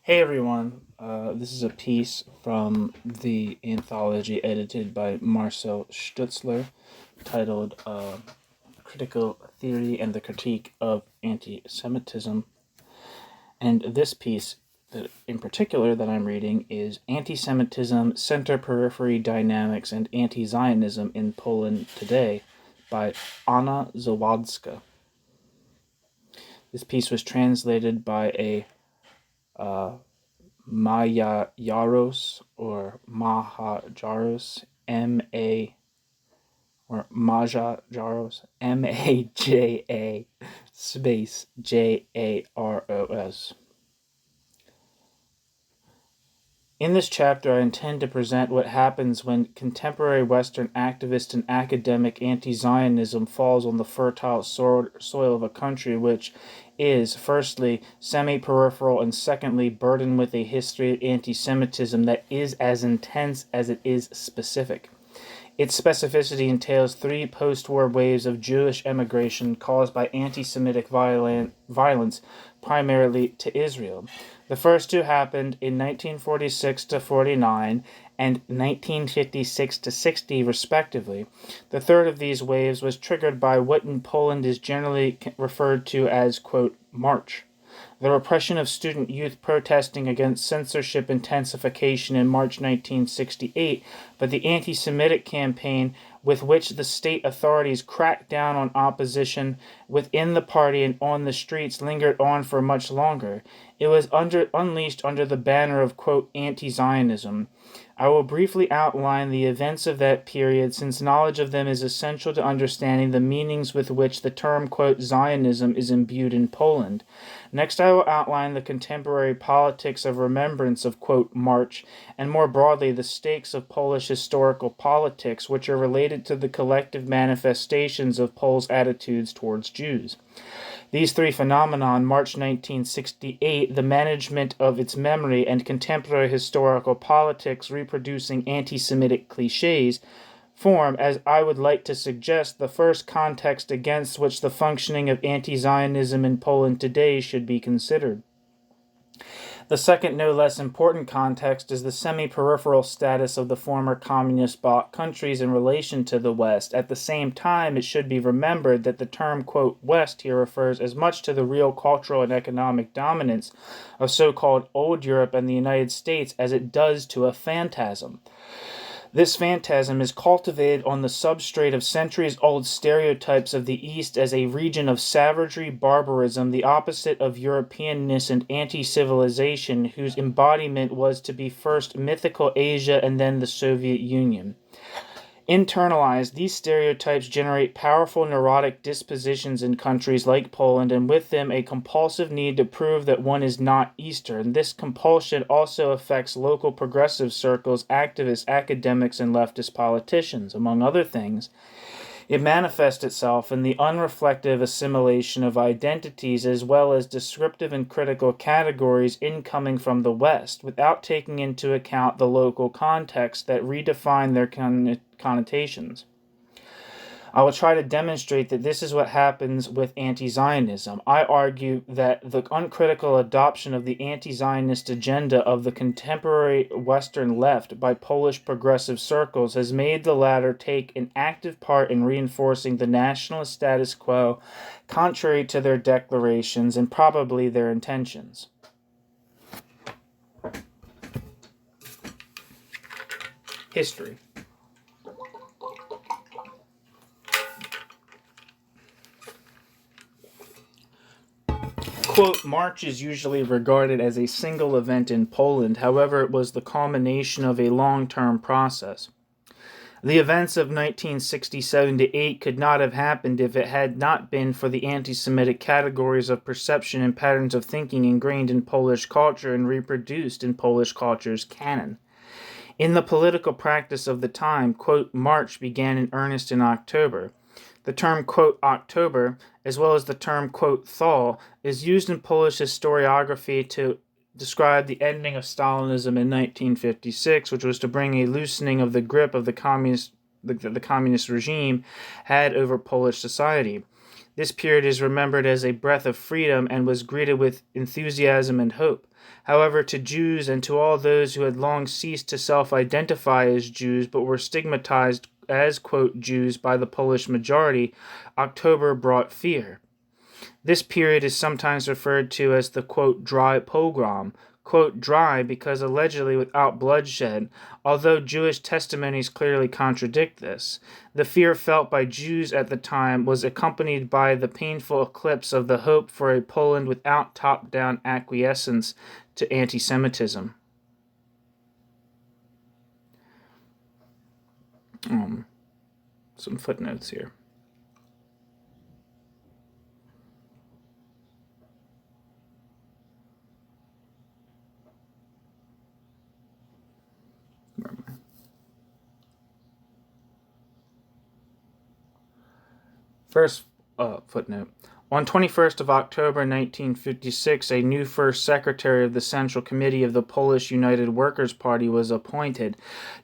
Hey everyone, this is a piece from the anthology edited by Marcel Stutzler titled Critical Theory and the Critique of Anti-Semitism. And this piece in particular that I'm reading is Anti-Semitism, Center-Periphery Dynamics, and Anti-Zionism in Poland Today by Anna Zawadzka. This piece was translated by a Maya Yaros or Maha Jaros, M-A or Maja Jaros, M-A-J-A space J-A-R-O-S. In this chapter, I intend to present what happens when contemporary Western activist and academic anti-Zionism falls on the fertile soil of a country which is, firstly, semi-peripheral, and secondly, burdened with a history of anti-Semitism that is as intense as it is specific. Its specificity entails three post-war waves of Jewish emigration caused by anti-Semitic violence, primarily to Israel. The first two happened in 1946 to 49 and 1956 to 60, respectively. The third of these waves was triggered by what in Poland is generally referred to as, quote, March. The repression of student youth protesting against censorship intensification in March 1968, but the anti-Semitic campaign with which the state authorities cracked down on opposition within the party and on the streets lingered on for much longer. It was unleashed under the banner of, quote, anti-Zionism. I will briefly outline the events of that period, since knowledge of them is essential to understanding the meanings with which the term, quote, Zionism is imbued in Poland. Next, I will outline the contemporary politics of remembrance of, quote, March, and more broadly the stakes of Polish historical politics, which are related to the collective manifestations of Poles' attitudes towards Jews. These three phenomena, March 1968, the management of its memory, and contemporary historical politics reproducing anti-Semitic cliches, form, as I would like to suggest, the first context against which the functioning of anti-Zionism in Poland today should be considered. The second, no less important context is the semi-peripheral status of the former communist bloc countries in relation to the West. At the same time, it should be remembered that the term, quote, West here refers as much to the real cultural and economic dominance of so-called Old Europe and the United States as it does to a phantasm. This phantasm is cultivated on the substrate of centuries-old stereotypes of the East as a region of savagery, barbarism, the opposite of Europeanness and anti-civilization, whose embodiment was to be first mythical Asia and then the Soviet Union. Internalized, these stereotypes generate powerful neurotic dispositions in countries like Poland, and with them a compulsive need to prove that one is not Eastern. This compulsion also affects local progressive circles, activists, academics, and leftist politicians. Among other things, it manifests itself in the unreflective assimilation of identities as well as descriptive and critical categories incoming from the West, without taking into account the local context that redefine their connotations. I will try to demonstrate that this is what happens with anti-Zionism. I argue that the uncritical adoption of the anti-Zionist agenda of the contemporary Western left by Polish progressive circles has made the latter take an active part in reinforcing the nationalist status quo, contrary to their declarations and probably their intentions. History. Quote, March is usually regarded as a single event in Poland. However, it was the culmination of a long-term process. The events of 1967 to 8 could not have happened if it had not been for the anti-Semitic categories of perception and patterns of thinking ingrained in Polish culture and reproduced in Polish culture's canon. In the political practice of the time, quote, March began in earnest in October. The term, quote, October, as well as the term, quote, thaw, is used in Polish historiography to describe the ending of Stalinism in 1956, which was to bring a loosening of the grip of the communist regime had over Polish society. This period is remembered as a breath of freedom and was greeted with enthusiasm and hope. However, to Jews and to all those who had long ceased to self-identify as Jews but were stigmatized as, quote, Jews by the Polish majority, October brought fear. This period is sometimes referred to as the, quote, dry pogrom, quote, dry because allegedly without bloodshed, although Jewish testimonies clearly contradict this. The fear felt by Jews at the time was accompanied by the painful eclipse of the hope for a Poland without top-down acquiescence to anti-Semitism. Some footnotes here. First footnote. On 21st of October 1956, a new first secretary of the Central Committee of the Polish United Workers' Party was appointed.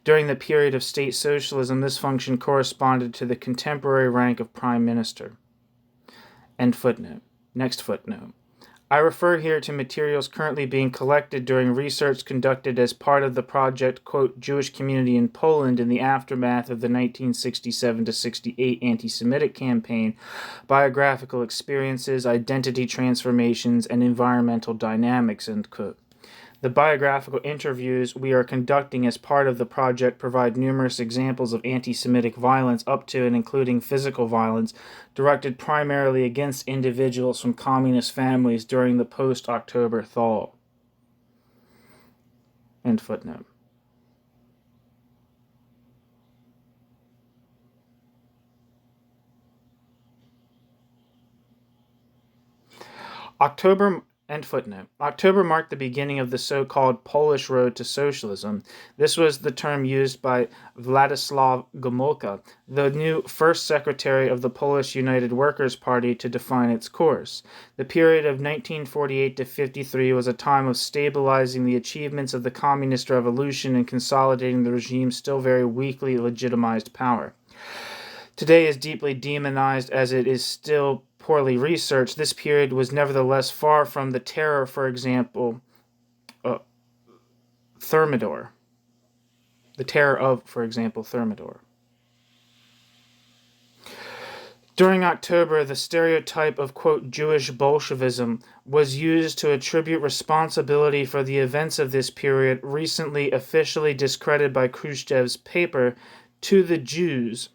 During the period of state socialism, this function corresponded to the contemporary rank of prime minister. End footnote. Next footnote. I refer here to materials currently being collected during research conducted as part of the project, quote, Jewish Community in Poland in the aftermath of the 1967-68 anti-Semitic campaign, biographical experiences, identity transformations, and environmental dynamics, end quote. The biographical interviews we are conducting as part of the project provide numerous examples of anti-Semitic violence up to and including physical violence directed primarily against individuals from communist families during the post-October thaw. End footnote. End footnote. October marked the beginning of the so-called Polish road to socialism. This was the term used by Władysław Gomułka, the new first secretary of the Polish United Workers' Party, to define its course. The period of 1948 to 53 was a time of stabilizing the achievements of the communist revolution and consolidating the regime's still very weakly legitimized power. Today is deeply demonized as it is still poorly researched. This period was nevertheless far from the terror, for example, Thermidor. The terror of, for example, Thermidor. During October, the stereotype of, quote, Jewish Bolshevism was used to attribute responsibility for the events of this period, recently officially discredited by Khrushchev's paper, to the Jews.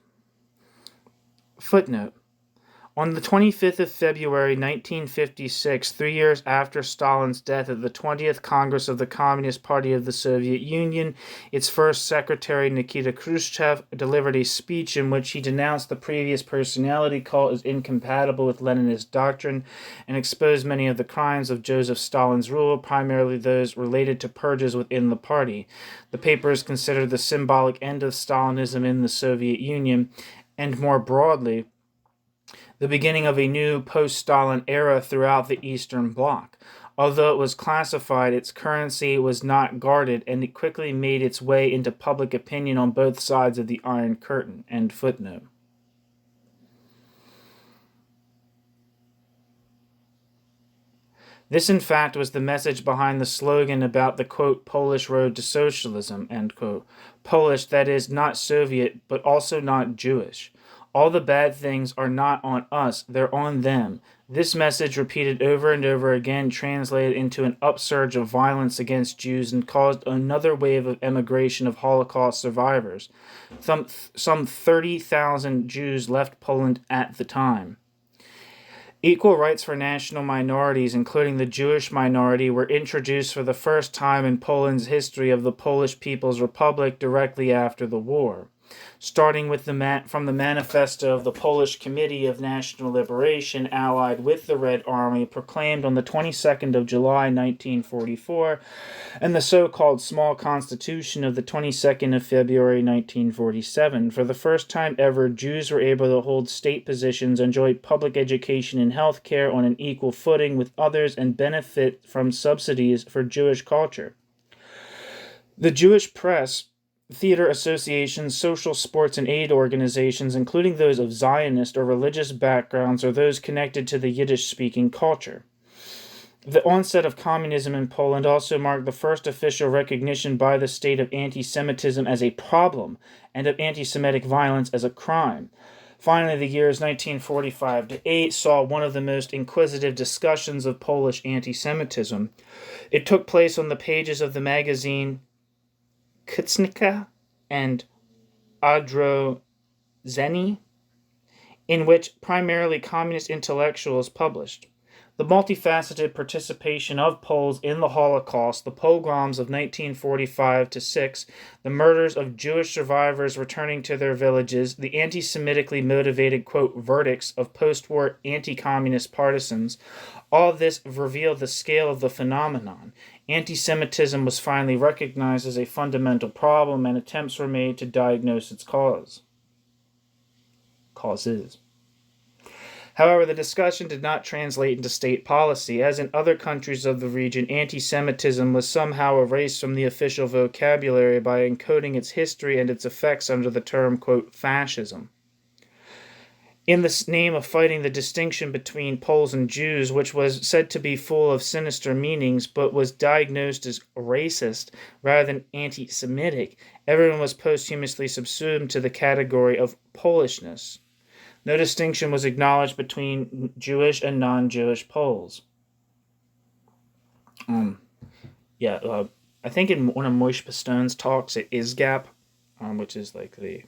Footnote. On the 25th of February 1956, 3 years after Stalin's death at the 20th Congress of the Communist Party of the Soviet Union, its first secretary, Nikita Khrushchev, delivered a speech in which he denounced the previous personality cult as incompatible with Leninist doctrine and exposed many of the crimes of Joseph Stalin's rule, primarily those related to purges within the party. The paper is considered the symbolic end of Stalinism in the Soviet Union, and more broadly, the beginning of a new post-Stalin era throughout the Eastern Bloc. Although it was classified, its currency was not guarded, and it quickly made its way into public opinion on both sides of the Iron Curtain. End footnote. This, in fact, was the message behind the slogan about the, quote, Polish road to socialism, end quote. Polish, that is, not Soviet, but also not Jewish. All the bad things are not on us, they're on them. This message, repeated over and over again, translated into an upsurge of violence against Jews and caused another wave of emigration of Holocaust survivors. Some 30,000 Jews left Poland at the time. Equal rights for national minorities, including the Jewish minority, were introduced for the first time in Poland's history of the Polish People's Republic directly after the war. Starting with from the manifesto of the Polish Committee of National Liberation, allied with the Red Army, proclaimed on the 22nd of July 1944, and the so-called Small Constitution of the 22nd of February 1947. For the first time ever, Jews were able to hold state positions, enjoy public education and health care on an equal footing with others, and benefit from subsidies for Jewish culture. The Jewish press, theater associations, social, sports, and aid organizations, including those of Zionist or religious backgrounds or those connected to the Yiddish-speaking culture. The onset of communism in Poland also marked the first official recognition by the state of anti-Semitism as a problem and of anti-Semitic violence as a crime. Finally, the years 1945 to 8 saw one of the most inquisitive discussions of Polish anti-Semitism. It took place on the pages of the magazine Kucnica and Odrodzenie, in which primarily communist intellectuals published. The multifaceted participation of Poles in the Holocaust, the pogroms of 1945 to 6, the murders of Jewish survivors returning to their villages, the anti-Semitically motivated, quote, verdicts of post-war anti-communist partisans, all this revealed the scale of the phenomenon. Anti-Semitism was finally recognized as a fundamental problem, and attempts were made to diagnose its causes. However, the discussion did not translate into state policy. As in other countries of the region, anti-Semitism was somehow erased from the official vocabulary by encoding its history and its effects under the term, quote, fascism. In the name of fighting the distinction between Poles and Jews, which was said to be full of sinister meanings but was diagnosed as racist rather than anti-Semitic, everyone was posthumously subsumed to the category of Polishness. No distinction was acknowledged between Jewish and non-Jewish Poles. I think in one of Moishe Pistone's talks at ISGAP, which is like the,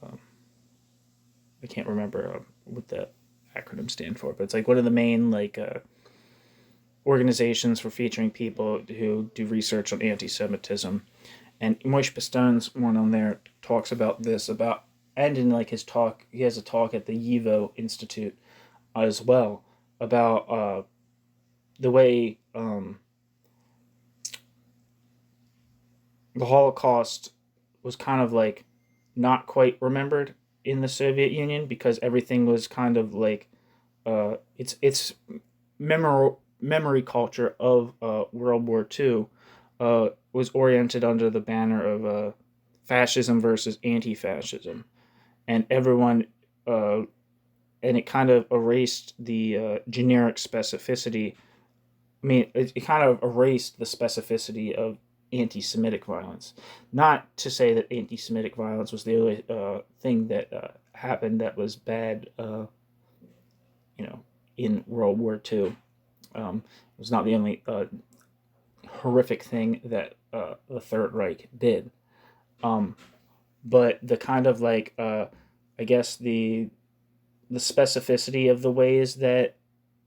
I can't remember what the acronym stand for, but it's like one of the main organizations for featuring people who do research on anti-Semitism. And Moishe Pistone's one on there talks about this, and in like his talk, he has a talk at the YIVO Institute as well about the way the Holocaust was kind of like not quite remembered in the Soviet Union because everything was kind of like its memory culture of World War II was oriented under the banner of fascism versus anti-fascism, and everyone and it kind of erased the generic specificity. I mean, it kind of erased the specificity of anti-Semitic violence. Not to say that anti-Semitic violence was the only thing that happened that was bad, in World War II. It was not the only horrific thing that the Third Reich did. But the kind of I guess the specificity of the ways that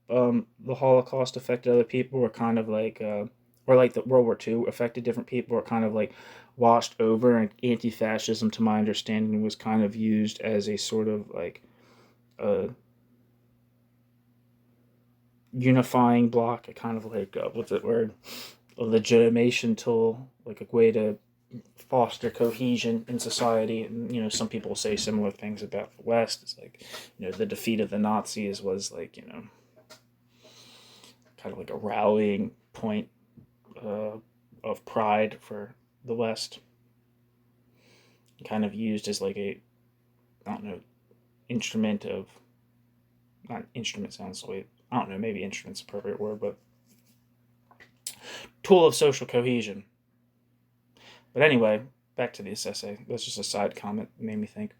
the Holocaust affected other people were kind of or like the World War II affected different people were kind of like washed over, and anti-fascism, to my understanding, was kind of used as a sort of like a unifying block, a kind of like what's that word? A legitimation tool, like a way to foster cohesion in society. And some people say similar things about the West. It's like, the defeat of the Nazis was like, kind of like a rallying point of pride for the West. Kind of used as like a, I don't know, instrument of, not instrument sounds like, I don't know, maybe instrument's the appropriate word, but tool of social cohesion. But anyway, back to this essay. That's just a side comment that made me think.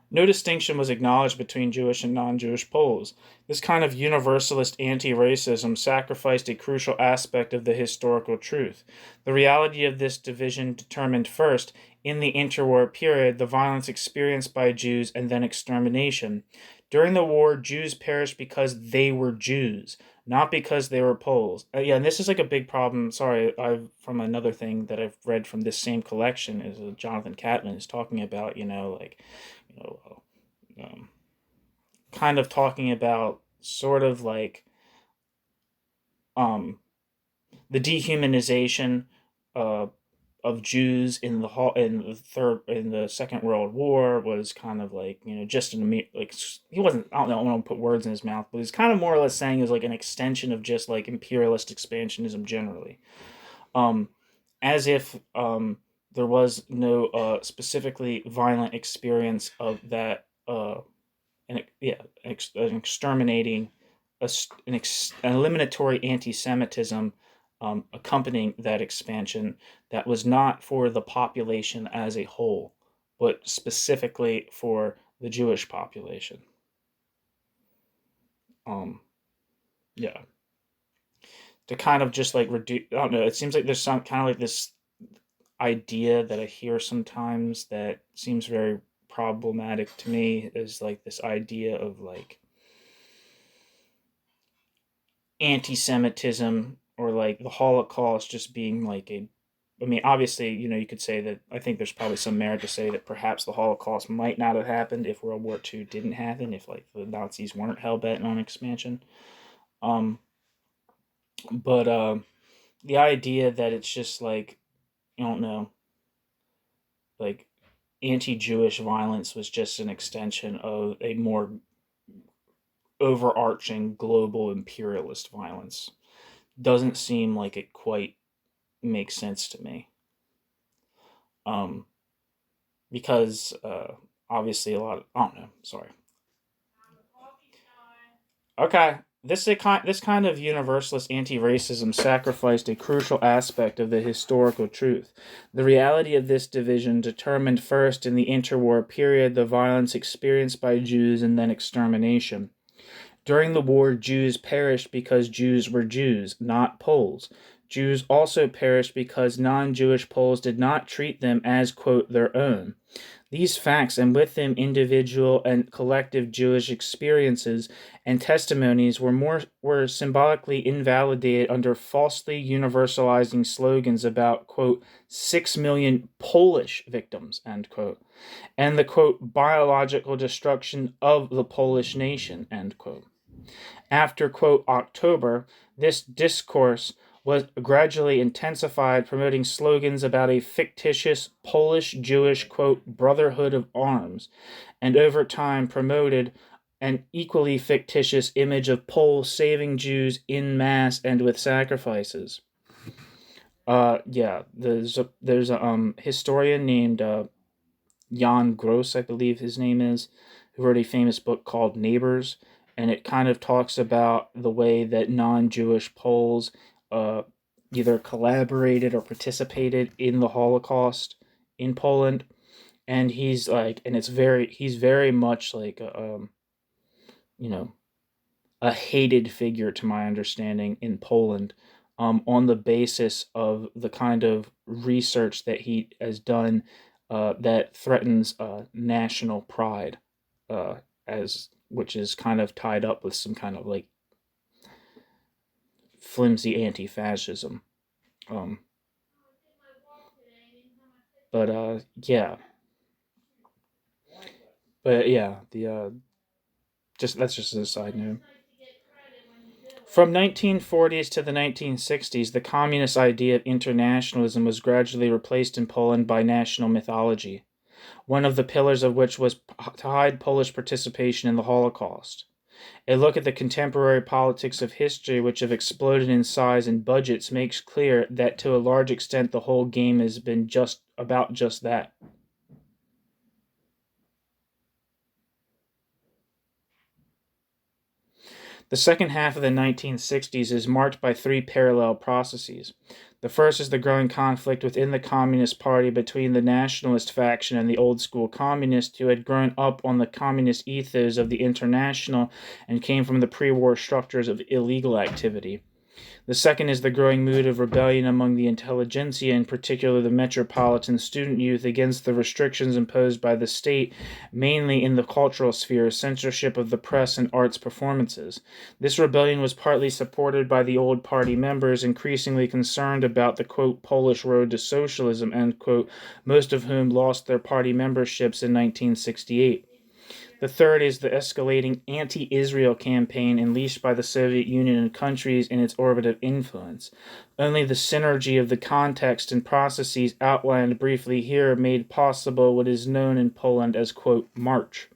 No distinction was acknowledged between Jewish and non-Jewish Poles. This kind of universalist anti-racism sacrificed a crucial aspect of the historical truth. The reality of this division determined first, in the interwar period, the violence experienced by Jews and then extermination. During the war, Jews perished because they were Jews, not because they were Poles. And this is like a big problem. Sorry, from another thing that I've read from this same collection is Jonathan Catman is talking about, kind of talking about sort of like the dehumanization of Jews in the Second World War was kind of like, just like, he wasn't, I don't want to put words in his mouth, but he's kind of more or less saying it was like an extension of just like imperialist expansionism generally, as if there was no specifically violent experience of that an exterminating an eliminatory anti-Semitism accompanying that expansion that was not for the population as a whole, but specifically for the Jewish population. Yeah. To kind of just like reduce, I don't know, it seems like there's some kind of like this idea that I hear sometimes that seems very problematic to me, is like this idea of like anti-Semitism or like the Holocaust just being like a, I mean, obviously, you could say that I think there's probably some merit to say that perhaps the Holocaust might not have happened if World War II didn't happen, if like the Nazis weren't hell bent on expansion. Um, but the idea that it's just like, I don't know, like anti-Jewish violence was just an extension of a more overarching global imperialist violence doesn't seem like it quite makes sense to me. Um, because obviously a lot of, I don't know, sorry. Okay. This kind of universalist anti-racism sacrificed a crucial aspect of the historical truth. The reality of this division determined first in the interwar period the violence experienced by Jews and then extermination. During the war, Jews perished because Jews were Jews, not Poles. Jews also perished because non-Jewish Poles did not treat them as, quote, their own. These facts, and with them individual and collective Jewish experiences and testimonies, were symbolically invalidated under falsely universalizing slogans about, quote, 6 million Polish victims, end quote, and the, quote, biological destruction of the Polish nation, end quote. After, quote, October, this discourse was gradually intensified, promoting slogans about a fictitious Polish-Jewish, quote, brotherhood of arms, and over time promoted an equally fictitious image of Poles saving Jews in mass and with sacrifices. Yeah, there's a historian named Jan Gross, I believe his name is, who wrote a famous book called Neighbors, and it kind of talks about the way that non-Jewish Poles either collaborated or participated in the Holocaust in Poland. And he's like, and he's very much like you know, a hated figure to my understanding in Poland, on the basis of the kind of research that he has done that threatens national pride, uh, as which is kind of tied up with some kind of like flimsy anti-fascism. Um, but yeah, the just that's just a side note. From 1940s to the 1960s, the communist idea of internationalism was gradually replaced in Poland by national mythology, one of the pillars of which was to hide Polish participation in the Holocaust. A look at the contemporary politics of history, which have exploded in size and budgets, makes clear that to a large extent the whole game has been just that. The second half of the 1960s is marked by three parallel processes. The first is the growing conflict within the Communist Party between the nationalist faction and the old-school communists who had grown up on the communist ethos of the International and came from the pre-war structures of illegal activity. The second is the growing mood of rebellion among the intelligentsia, in particular the metropolitan student youth, against the restrictions imposed by the state, mainly in the cultural sphere, censorship of the press and arts performances. This rebellion was partly supported by the old party members, increasingly concerned about the, quote, Polish road to socialism, end quote, most of whom lost their party memberships in 1968. The third is the escalating anti-Israel campaign unleashed by the Soviet Union and countries in its orbit of influence. Only the synergy of the context and processes outlined briefly here made possible what is known in Poland as, quote, March.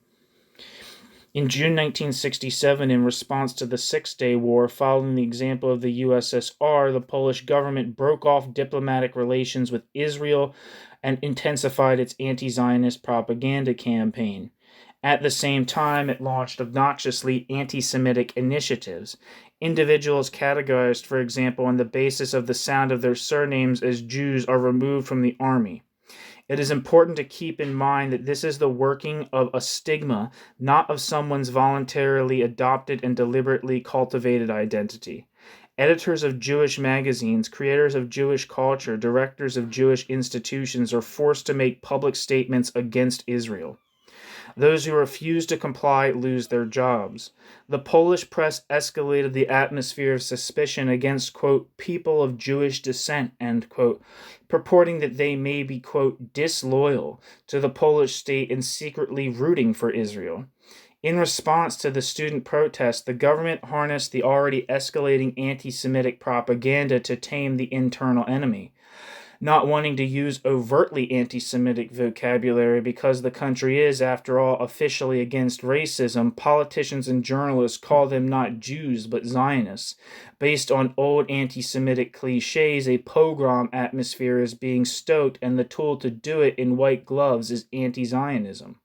In June 1967, in response to the Six-Day War, following the example of the USSR, the Polish government broke off diplomatic relations with Israel and intensified its anti-Zionist propaganda campaign. At the same time, it launched obnoxiously anti-Semitic initiatives. Individuals categorized, for example, on the basis of the sound of their surnames as Jews are removed from the army. It is important to keep in mind that this is the working of a stigma, not of someone's voluntarily adopted and deliberately cultivated identity. Editors of Jewish magazines, creators of Jewish culture, directors of Jewish institutions are forced to make public statements against Israel. Those who refuse to comply lose their jobs. The Polish press escalated the atmosphere of suspicion against, quote, people of Jewish descent, end quote, purporting that they may be, quote, disloyal to the Polish state and secretly rooting for Israel. In response to the student protest, the government harnessed the already escalating anti-Semitic propaganda to tame the internal enemy. Not wanting to use overtly anti-Semitic vocabulary because the country is, after all, officially against racism, politicians and journalists call them not Jews but Zionists. Based on old anti-Semitic cliches, a pogrom atmosphere is being stoked, and the tool to do it in white gloves is anti-Zionism.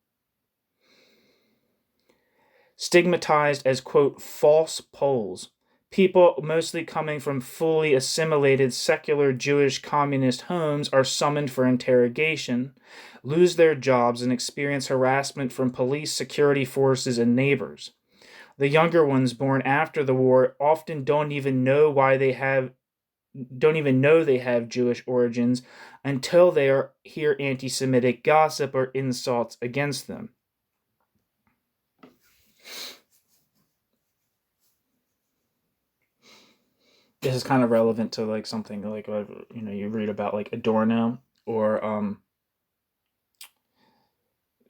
Stigmatized as, quote, false Poles. People mostly coming from fully assimilated secular Jewish communist homes are summoned for interrogation, lose their jobs, and experience harassment from police, security forces, and neighbors. The younger ones born after the war often don't even know they have Jewish origins until they hear anti-Semitic gossip or insults against them. This is kind of relevant to like something like you read about like Adorno or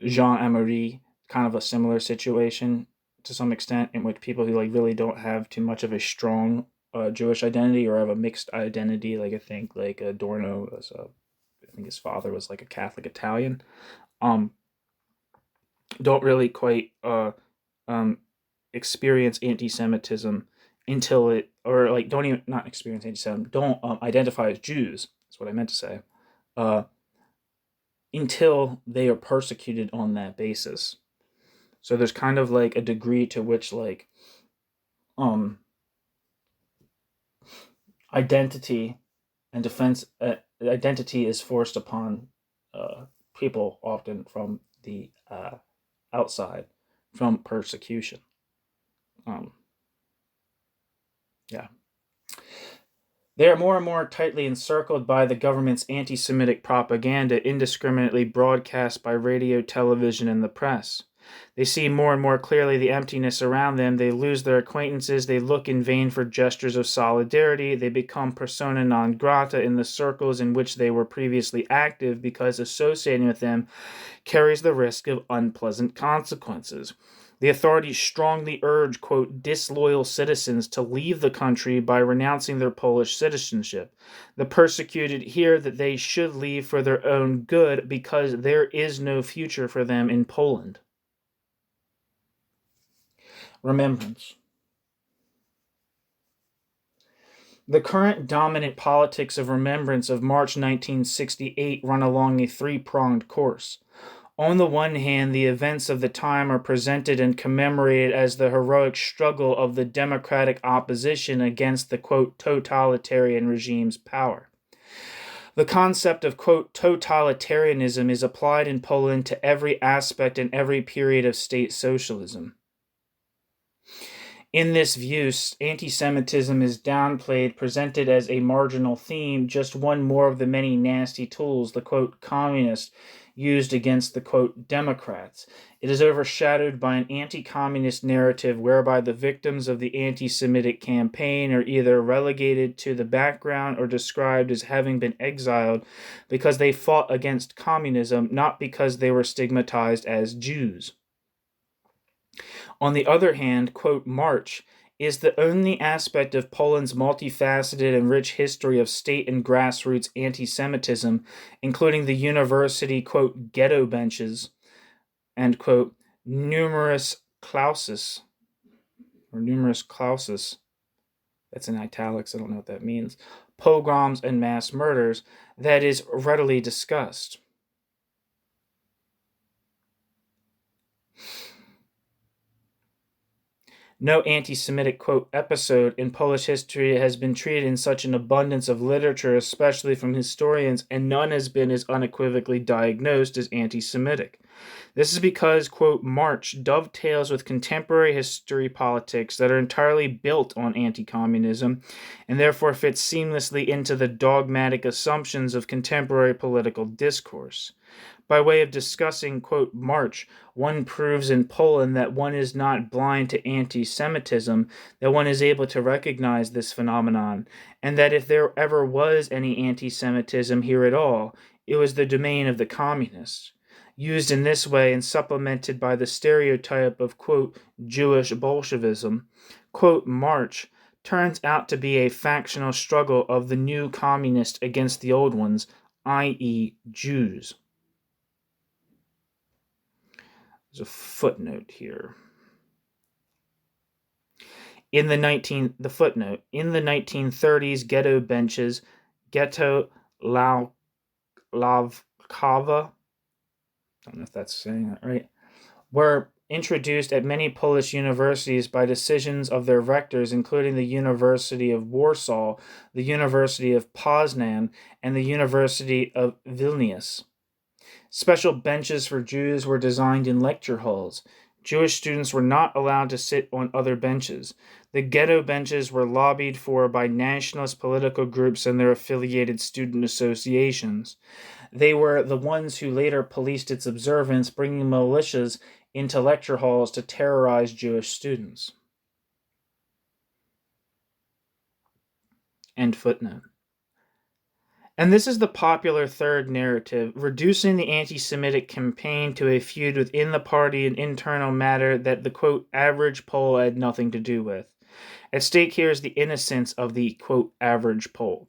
Jean Amory, kind of a similar situation to some extent, in which people who like really don't have too much of a strong Jewish identity or have a mixed identity. Like I think like Adorno was I think his father was like a Catholic Italian. Don't really quite experience anti-Semitism until it, or like don't even, not experience anti-Semitism, don't identify as Jews, that's what I meant to say, until they are persecuted on that basis. So there's kind of like a degree to which like identity and defense identity is forced upon people often from the outside, from persecution. Yeah. They are more and more tightly encircled by the government's anti-Semitic propaganda, indiscriminately broadcast by radio, television, and the press. They see more and more clearly the emptiness around them. They lose their acquaintances. They look in vain for gestures of solidarity. They become persona non grata in the circles in which they were previously active, because associating with them carries the risk of unpleasant consequences. The authorities strongly urge, quote, disloyal citizens to leave the country by renouncing their Polish citizenship. The persecuted hear that they should leave for their own good because there is no future for them in Poland. Remembrance. The current dominant politics of remembrance of March 1968 run along a three-pronged course. On the one hand, the events of the time are presented and commemorated as the heroic struggle of the democratic opposition against the, quote, totalitarian regime's power. The concept of, quote, totalitarianism is applied in Poland to every aspect and every period of state socialism. In this view, anti-Semitism is downplayed, presented as a marginal theme, just one more of the many nasty tools the, quote, communists used against the, quote, Democrats. It is overshadowed by an anti-communist narrative whereby the victims of the anti-Semitic campaign are either relegated to the background or described as having been exiled because they fought against communism, not because they were stigmatized as Jews. On the other hand, quote, March is the only aspect of Poland's multifaceted and rich history of state and grassroots anti-Semitism, including the university, quote, ghetto benches, and, quote, numerous clauses, that's in italics, I don't know what that means, pogroms and mass murders, that is readily discussed. No anti-Semitic, quote, episode in Polish history has been treated in such an abundance of literature, especially from historians, and none has been as unequivocally diagnosed as anti-Semitic. This is because, quote, March dovetails with contemporary history politics that are entirely built on anti-communism, and therefore fits seamlessly into the dogmatic assumptions of contemporary political discourse. By way of discussing, quote, March, one proves in Poland that one is not blind to anti-Semitism, that one is able to recognize this phenomenon, and that if there ever was any anti-Semitism here at all, it was the domain of the communists. Used in this way and supplemented by the stereotype of, quote, Jewish Bolshevism, quote, March turns out to be a factional struggle of the new communists against the old ones, i.e., Jews. There's a footnote here. In the 1930s, ghetto benches, ghetto lavkava, I don't know if that's saying that right, were introduced at many Polish universities by decisions of their rectors, including the University of Warsaw, the University of Poznan, and the University of Vilnius. Special benches for Jews were designed in lecture halls. Jewish students were not allowed to sit on other benches. The ghetto benches were lobbied for by nationalist political groups and their affiliated student associations. They were the ones who later policed its observance, bringing militias into lecture halls to terrorize Jewish students. End footnote. And this is the popular third narrative, reducing the anti-Semitic campaign to a feud within the party, an internal matter that the, quote, average Pole had nothing to do with. At stake here is the innocence of the, quote, average Pole.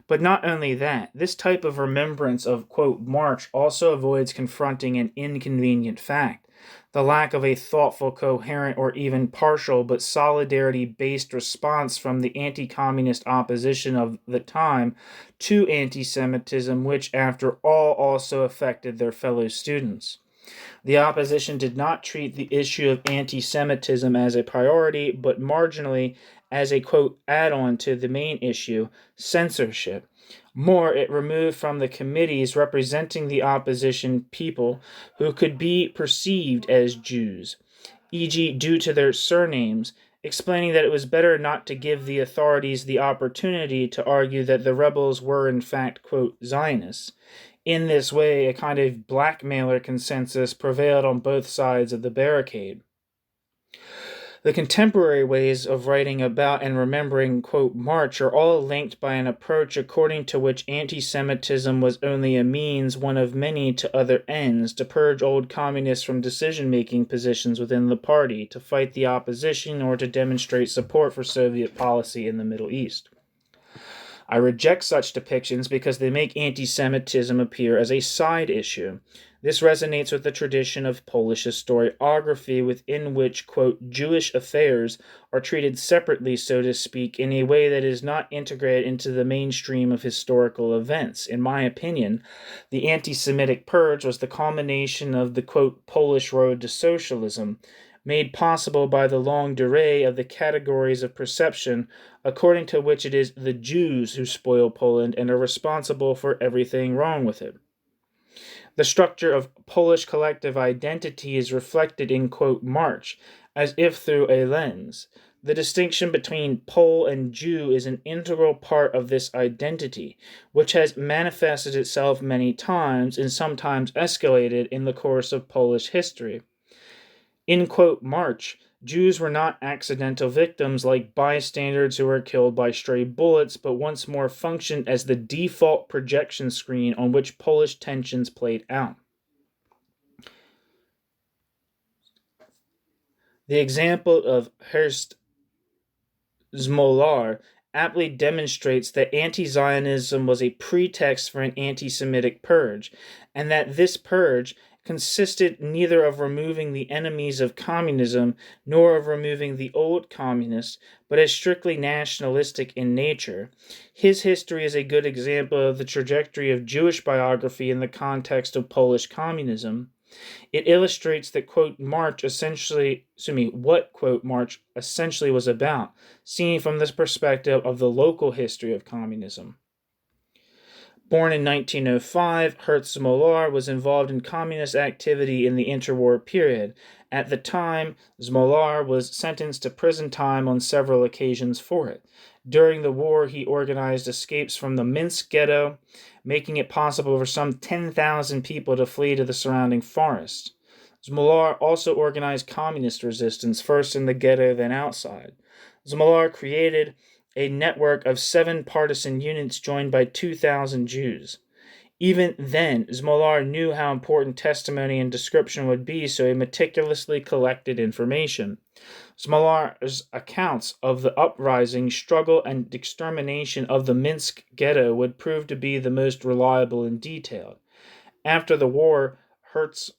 But not only that, this type of remembrance of, quote, March also avoids confronting an inconvenient fact, the lack of a thoughtful, coherent, or even partial but solidarity-based response from the anti-communist opposition of the time to anti-Semitism, which, after all, also affected their fellow students. The opposition did not treat the issue of anti-Semitism as a priority, but marginally as a, quote, add-on to the main issue, censorship. More, it removed from the committees representing the opposition people who could be perceived as Jews, e.g., due to their surnames, explaining that it was better not to give the authorities the opportunity to argue that the rebels were in fact, quote, Zionists. In this way, a kind of blackmailer consensus prevailed on both sides of the barricade. The contemporary ways of writing about and remembering, quote, March are all linked by an approach according to which anti-Semitism was only a means, one of many, to other ends, to purge old communists from decision-making positions within the party, to fight the opposition, or to demonstrate support for Soviet policy in the Middle East. I reject such depictions because they make anti-Semitism appear as a side issue. This resonates with the tradition of Polish historiography within which, quote, Jewish affairs are treated separately, so to speak, in a way that is not integrated into the mainstream of historical events. In my opinion, the anti-Semitic purge was the culmination of the, quote, Polish road to socialism, made possible by the longue durée of the categories of perception according to which it is the Jews who spoil Poland and are responsible for everything wrong with it. The structure of Polish collective identity is reflected in, quote, March, as if through a lens. The distinction between Pole and Jew is an integral part of this identity, which has manifested itself many times and sometimes escalated in the course of Polish history. In, quote, March, Jews were not accidental victims like bystanders who were killed by stray bullets, but once more functioned as the default projection screen on which Polish tensions played out. The example of Ernst Zmolar aptly demonstrates that anti-Zionism was a pretext for an anti-Semitic purge, and that this purge consisted neither of removing the enemies of communism nor of removing the old communists, but is strictly nationalistic in nature. His history is a good example of the trajectory of Jewish biography in the context of Polish communism. It illustrates that, quote, what, quote, March essentially was about, seen from this perspective of the local history of communism. Born in 1905, Herz Zmolar was involved in communist activity in the interwar period. At the time, Zmolar was sentenced to prison time on several occasions for it. During the war, he organized escapes from the Minsk ghetto, making it possible for some 10,000 people to flee to the surrounding forest. Zmolar also organized communist resistance, first in the ghetto, then outside. Zmolar created a network of 7 partisan units joined by 2,000 Jews. Even then, Zmolar knew how important testimony and description would be, so he meticulously collected information. Zmolar's accounts of the uprising, struggle, and extermination of the Minsk ghetto would prove to be the most reliable and detailed. After the war, Herz,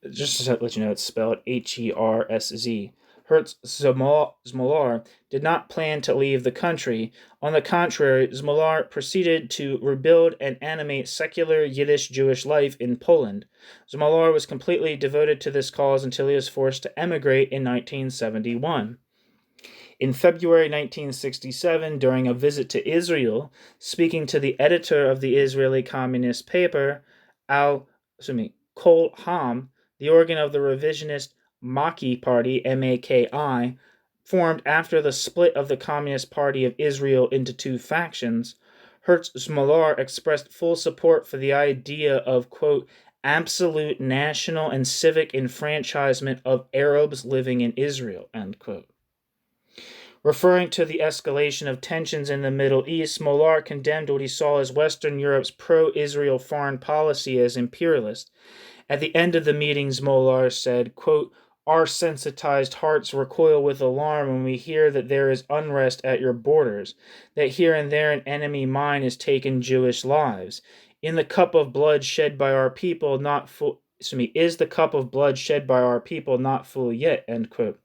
just to let you know, it's spelled Hersz. Herz Zmolar did not plan to leave the country. On the contrary, Zmolar proceeded to rebuild and animate secular Yiddish-Jewish life in Poland. Zmolar was completely devoted to this cause until he was forced to emigrate in 1971. In February 1967, during a visit to Israel, speaking to the editor of the Israeli communist paper, Kol Ham, the organ of the revisionist Maki Party, Maki, formed after the split of the Communist Party of Israel into 2 factions, Herz Zmolar expressed full support for the idea of, quote, absolute national and civic enfranchisement of Arabs living in Israel, end quote. Referring to the escalation of tensions in the Middle East, Zmolar condemned what he saw as Western Europe's pro-Israel foreign policy as imperialist. At the end of the meeting, Zmolar said, quote, our sensitized hearts recoil with alarm when we hear that there is unrest at your borders, that here and there an enemy mine has taken Jewish lives. In the cup of blood shed by our people, not full. Is the cup of blood shed by our people not full yet? End quote.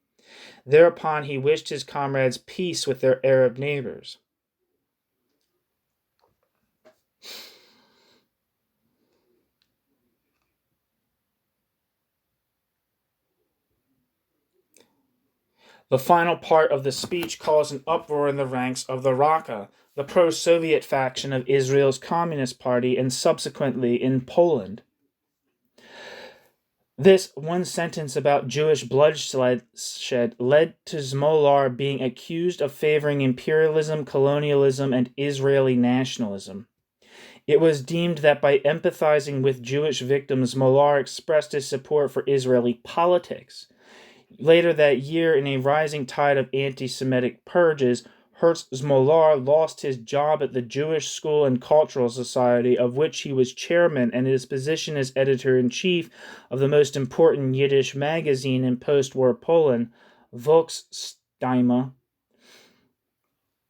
Thereupon he wished his comrades peace with their Arab neighbors. The final part of the speech caused an uproar in the ranks of the Raka, the pro-Soviet faction of Israel's Communist Party, and subsequently in Poland. This one sentence about Jewish bloodshed led to Zmolar being accused of favoring imperialism, colonialism, and Israeli nationalism. It was deemed that by empathizing with Jewish victims, Zmolar expressed his support for Israeli politics. Later that year, in a rising tide of anti-Semitic purges, Herz Zmolar lost his job at the Jewish School and Cultural Society, of which he was chairman, and his position as editor-in-chief of the most important Yiddish magazine in post-war Poland, Volksstimme.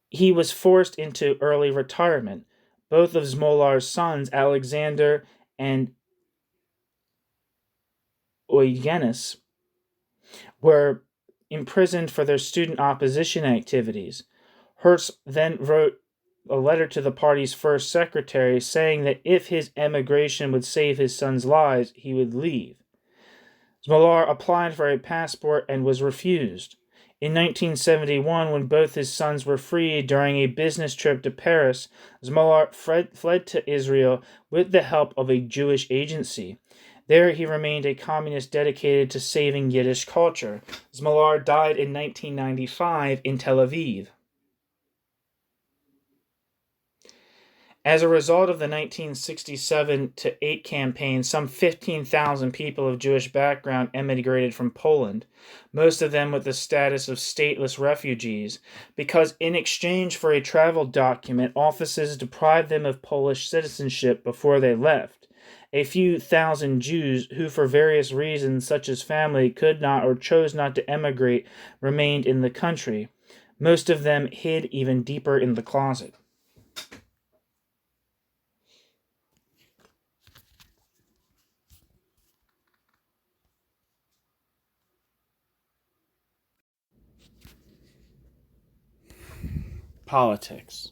He was forced into early retirement. Both of Zmolar's sons, Alexander and Eugenis, were imprisoned for their student opposition activities. Herz then wrote a letter to the party's first secretary saying that if his emigration would save his sons' lives, he would leave. Zmolar applied for a passport and was refused. In 1971, when both his sons were freed during a business trip to Paris, Zmolar fled to Israel with the help of a Jewish agency. There he remained a communist dedicated to saving Yiddish culture. Zmolar died in 1995 in Tel Aviv. As a result of the 1967-8 campaign, some 15,000 people of Jewish background emigrated from Poland, most of them with the status of stateless refugees, because in exchange for a travel document, offices deprived them of Polish citizenship before they left. A few thousand Jews who, for various reasons such as family, could not or chose not to emigrate, remained in the country. Most of them hid even deeper in the closet. Politics.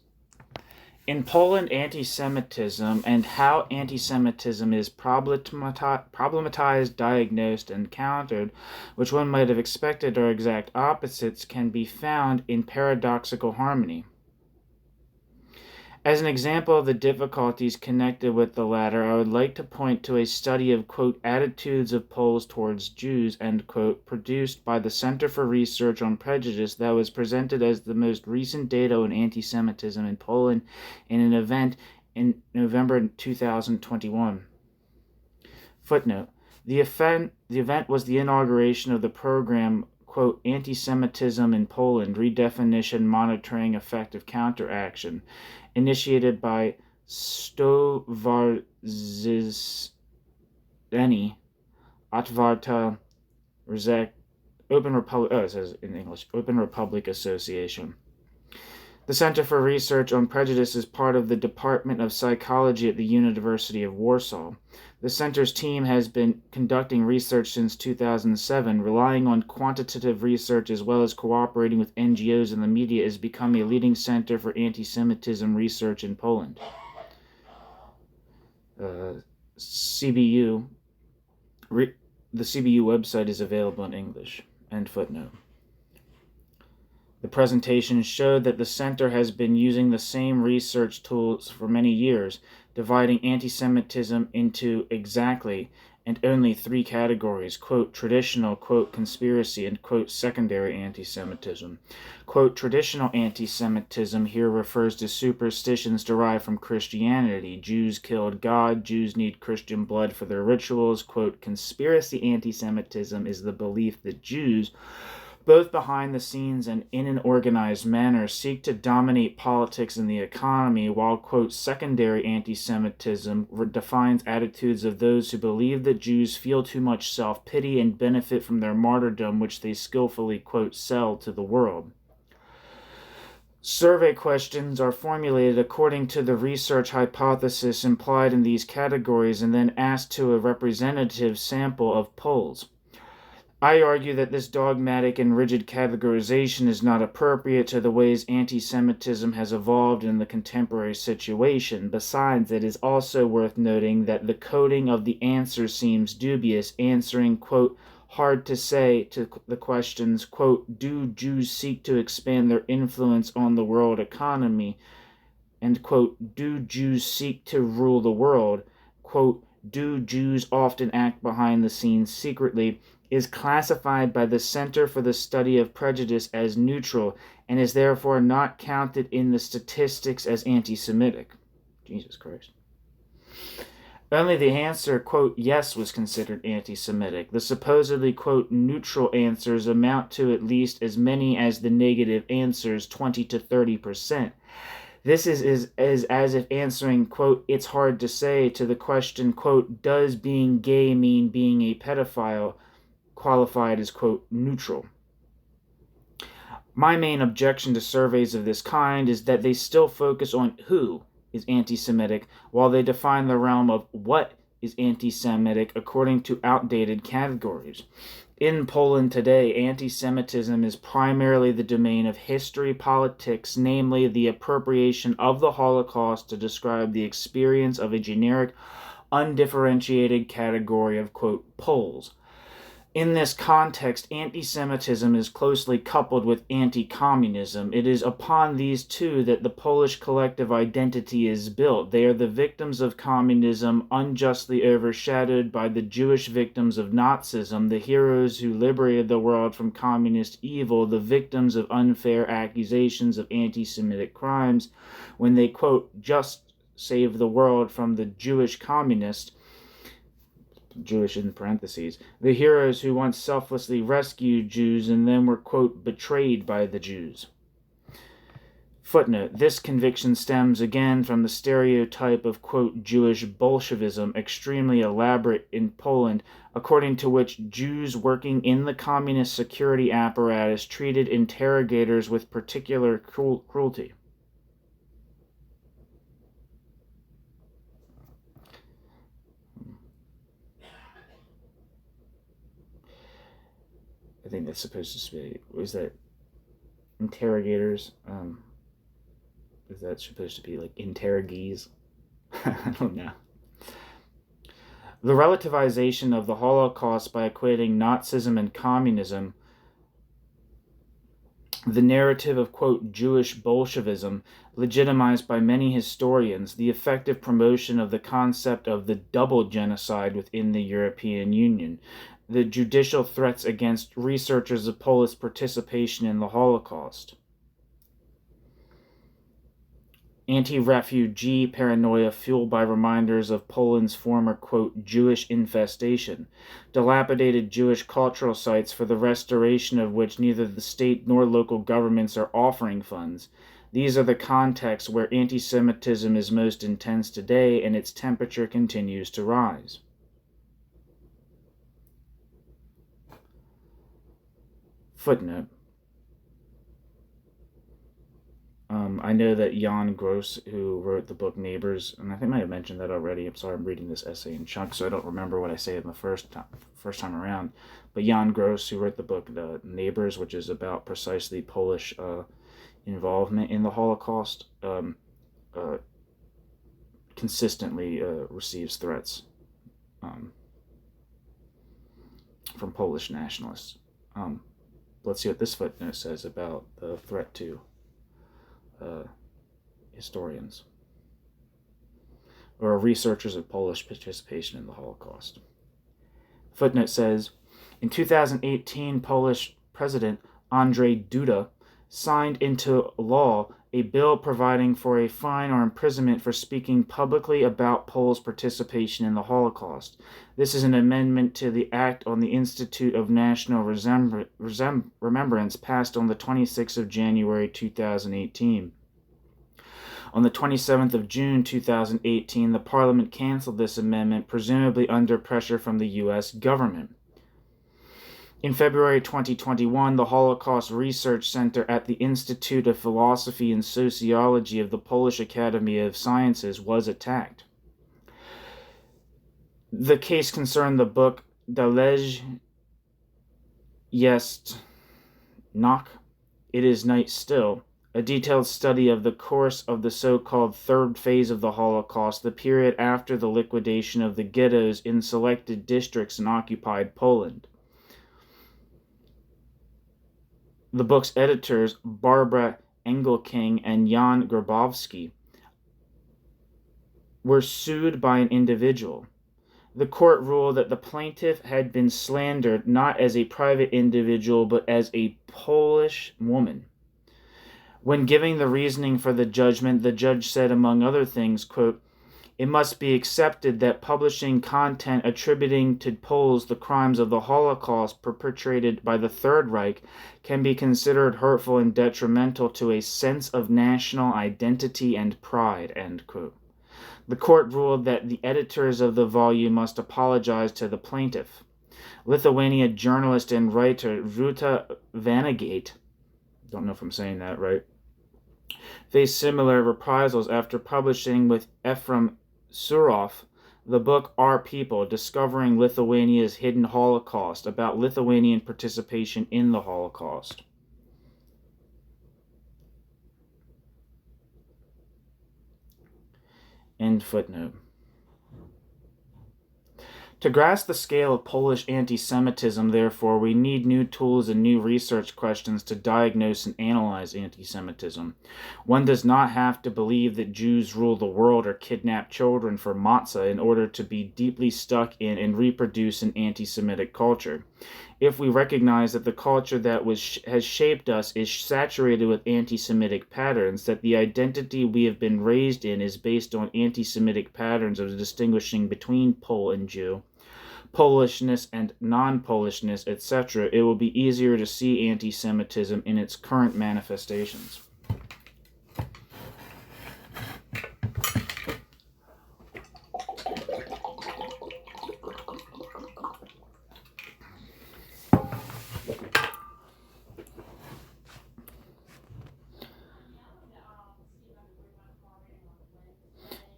In Poland, anti-Semitism and how anti-Semitism is problematized, diagnosed, and countered, which one might have expected are exact opposites, can be found in paradoxical harmony. As an example of the difficulties connected with the latter, I would like to point to a study of, quote, attitudes of Poles towards Jews, end quote, produced by the Center for Research on Prejudice that was presented as the most recent data on anti-Semitism in Poland in an event in November 2021. Footnote. The event was the inauguration of the program, quote, Anti-Semitism in Poland, Redefinition, Monitoring, Effective Counteraction, initiated by Zawadzka, Otwarta Open Republic. Oh, it says in English, Open Republic Association. The Center for Research on Prejudice is part of the Department of Psychology at the University of Warsaw. The center's team has been conducting research since 2007, relying on quantitative research as well as cooperating with NGOs and the media has become a leading center for anti-Semitism research in Poland. CBU. The CBU website is available in English. End footnote. The presentation showed that the center has been using the same research tools for many years, dividing anti-Semitism into exactly and only three categories, quote, traditional, quote, conspiracy, and, quote, secondary anti-Semitism. Quote, traditional anti-Semitism here refers to superstitions derived from Christianity. Jews killed God, Jews need Christian blood for their rituals. Quote, conspiracy anti-Semitism is the belief that Jews, both behind the scenes and in an organized manner, seek to dominate politics and the economy, while, quote, secondary anti-Semitism defines attitudes of those who believe that Jews feel too much self-pity and benefit from their martyrdom, which they skillfully, quote, sell to the world. Survey questions are formulated according to the research hypothesis implied in these categories and then asked to a representative sample of Poles. I argue that this dogmatic and rigid categorization is not appropriate to the ways anti-Semitism has evolved in the contemporary situation. Besides, it is also worth noting that the coding of the answer seems dubious, answering, quote, hard to say to the questions, quote, do Jews seek to expand their influence on the world economy, and, quote, do Jews seek to rule the world, quote, do Jews often act behind the scenes secretly, is classified by the Center for the Study of Prejudice as neutral and is therefore not counted in the statistics as anti-Semitic. Jesus Christ. Only the answer, quote, yes was considered anti-Semitic. The supposedly, quote, neutral answers amount to at least as many as the negative answers, 20 to 30%. This is as if answering, quote, it's hard to say to the question, quote, does being gay mean being a pedophile, qualified as, quote, neutral. My main objection to surveys of this kind is that they still focus on who is anti-Semitic while they define the realm of what is anti-Semitic according to outdated categories. In Poland today, anti-Semitism is primarily the domain of history politics, namely the appropriation of the Holocaust to describe the experience of a generic, undifferentiated category of, quote, Poles. In this context, anti-Semitism is closely coupled with anti-communism. It is upon these two that the Polish collective identity is built. They are the victims of communism, unjustly overshadowed by the Jewish victims of Nazism, the heroes who liberated the world from communist evil, the victims of unfair accusations of anti-Semitic crimes, when they, quote, just saved the world from the Jewish communists, Jewish in parentheses, the heroes who once selflessly rescued Jews and then were, quote, betrayed by the Jews. Footnote, this conviction stems again from the stereotype of, quote, Jewish Bolshevism, extremely elaborate in Poland, according to which Jews working in the communist security apparatus treated interrogators with particular cruelty. I think that's supposed to be, was that interrogators, Is that supposed to be like interrogees? I don't know. The relativization of the Holocaust by equating Nazism and communism, the narrative of, quote, Jewish Bolshevism, legitimized by many historians, the effective promotion of the concept of the double genocide within the European Union, the judicial threats against researchers of Polish participation in the Holocaust, anti-refugee paranoia fueled by reminders of Poland's former, quote, Jewish infestation, dilapidated Jewish cultural sites for the restoration of which neither the state nor local governments are offering funds. These are the contexts where anti-Semitism is most intense today, and its temperature continues to rise. Footnote. I know that Jan Gross, who wrote the book Neighbors, and I think I might have mentioned that already. I'm sorry, I'm reading this essay in chunks, so I don't remember what I say in the first time around. But Jan Gross, who wrote the book Neighbors, which is about precisely Polish involvement in the Holocaust, consistently receives threats from Polish nationalists. Let's see what this footnote says about the threat to historians or researchers of Polish participation in the Holocaust. Footnote says, in 2018, Polish President Andrzej Duda signed into law a bill providing for a fine or imprisonment for speaking publicly about Poles' participation in the Holocaust. This is an amendment to the Act on the Institute of National Remembrance passed on the 26th of January 2018. On the 27th of June 2018, the Parliament canceled this amendment, presumably under pressure from the U.S. government. In February 2021, the Holocaust Research Center at the Institute of Philosophy and Sociology of the Polish Academy of Sciences was attacked. The case concerned the book Dalej jest Noc, It is Night Still, a detailed study of the course of the so-called third phase of the Holocaust, the period after the liquidation of the ghettos in selected districts in occupied Poland. The book's editors, Barbara Engelking and Jan Grabowski, were sued by an individual. The court ruled that the plaintiff had been slandered not as a private individual but as a Polish woman. When giving the reasoning for the judgment, the judge said, among other things, quote, it must be accepted that publishing content attributing to Poles the crimes of the Holocaust perpetrated by the Third Reich can be considered hurtful and detrimental to a sense of national identity and pride, end quote. The court ruled that the editors of the volume must apologize to the plaintiff. Lithuania journalist and writer Ruta Vanagate, don't know if I'm saying that right, faced similar reprisals after publishing with Ephraim Surov the book Our People, Discovering Lithuania's Hidden Holocaust, about Lithuanian participation in the Holocaust. End footnote. To grasp the scale of Polish anti-Semitism, therefore, we need new tools and new research questions to diagnose and analyze anti-Semitism. One does not have to believe that Jews rule the world or kidnap children for matzah in order to be deeply stuck in and reproduce an anti-Semitic culture. If we recognize that the culture that has shaped us is saturated with anti-Semitic patterns, that the identity we have been raised in is based on anti-Semitic patterns of distinguishing between Pole and Jew, Polishness and non-Polishness, etc., it will be easier to see anti-Semitism in its current manifestations.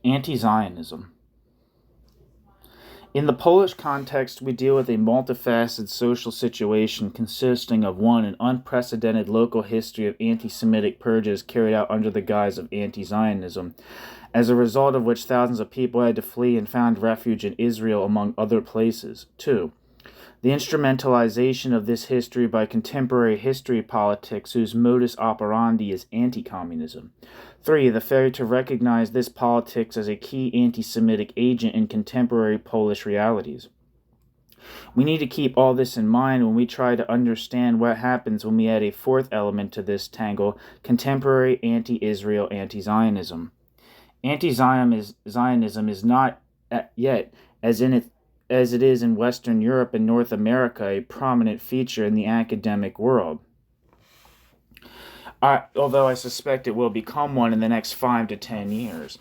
Anti-Zionism. In the Polish context, we deal with a multifaceted social situation consisting of, one, an unprecedented local history of anti-Semitic purges carried out under the guise of anti-Zionism, as a result of which thousands of people had to flee and found refuge in Israel, among other places. Two, the instrumentalization of this history by contemporary history politics whose modus operandi is anti-communism. 3. The failure to recognize this politics as a key anti-Semitic agent in contemporary Polish realities. We need to keep all this in mind when we try to understand what happens when we add a fourth element to this tangle, contemporary anti-Israel, anti-Zionism. Anti-Zionism is not yet, as it is in Western Europe and North America, a prominent feature in the academic world. Although I suspect it will become one in the next 5 to 10 years.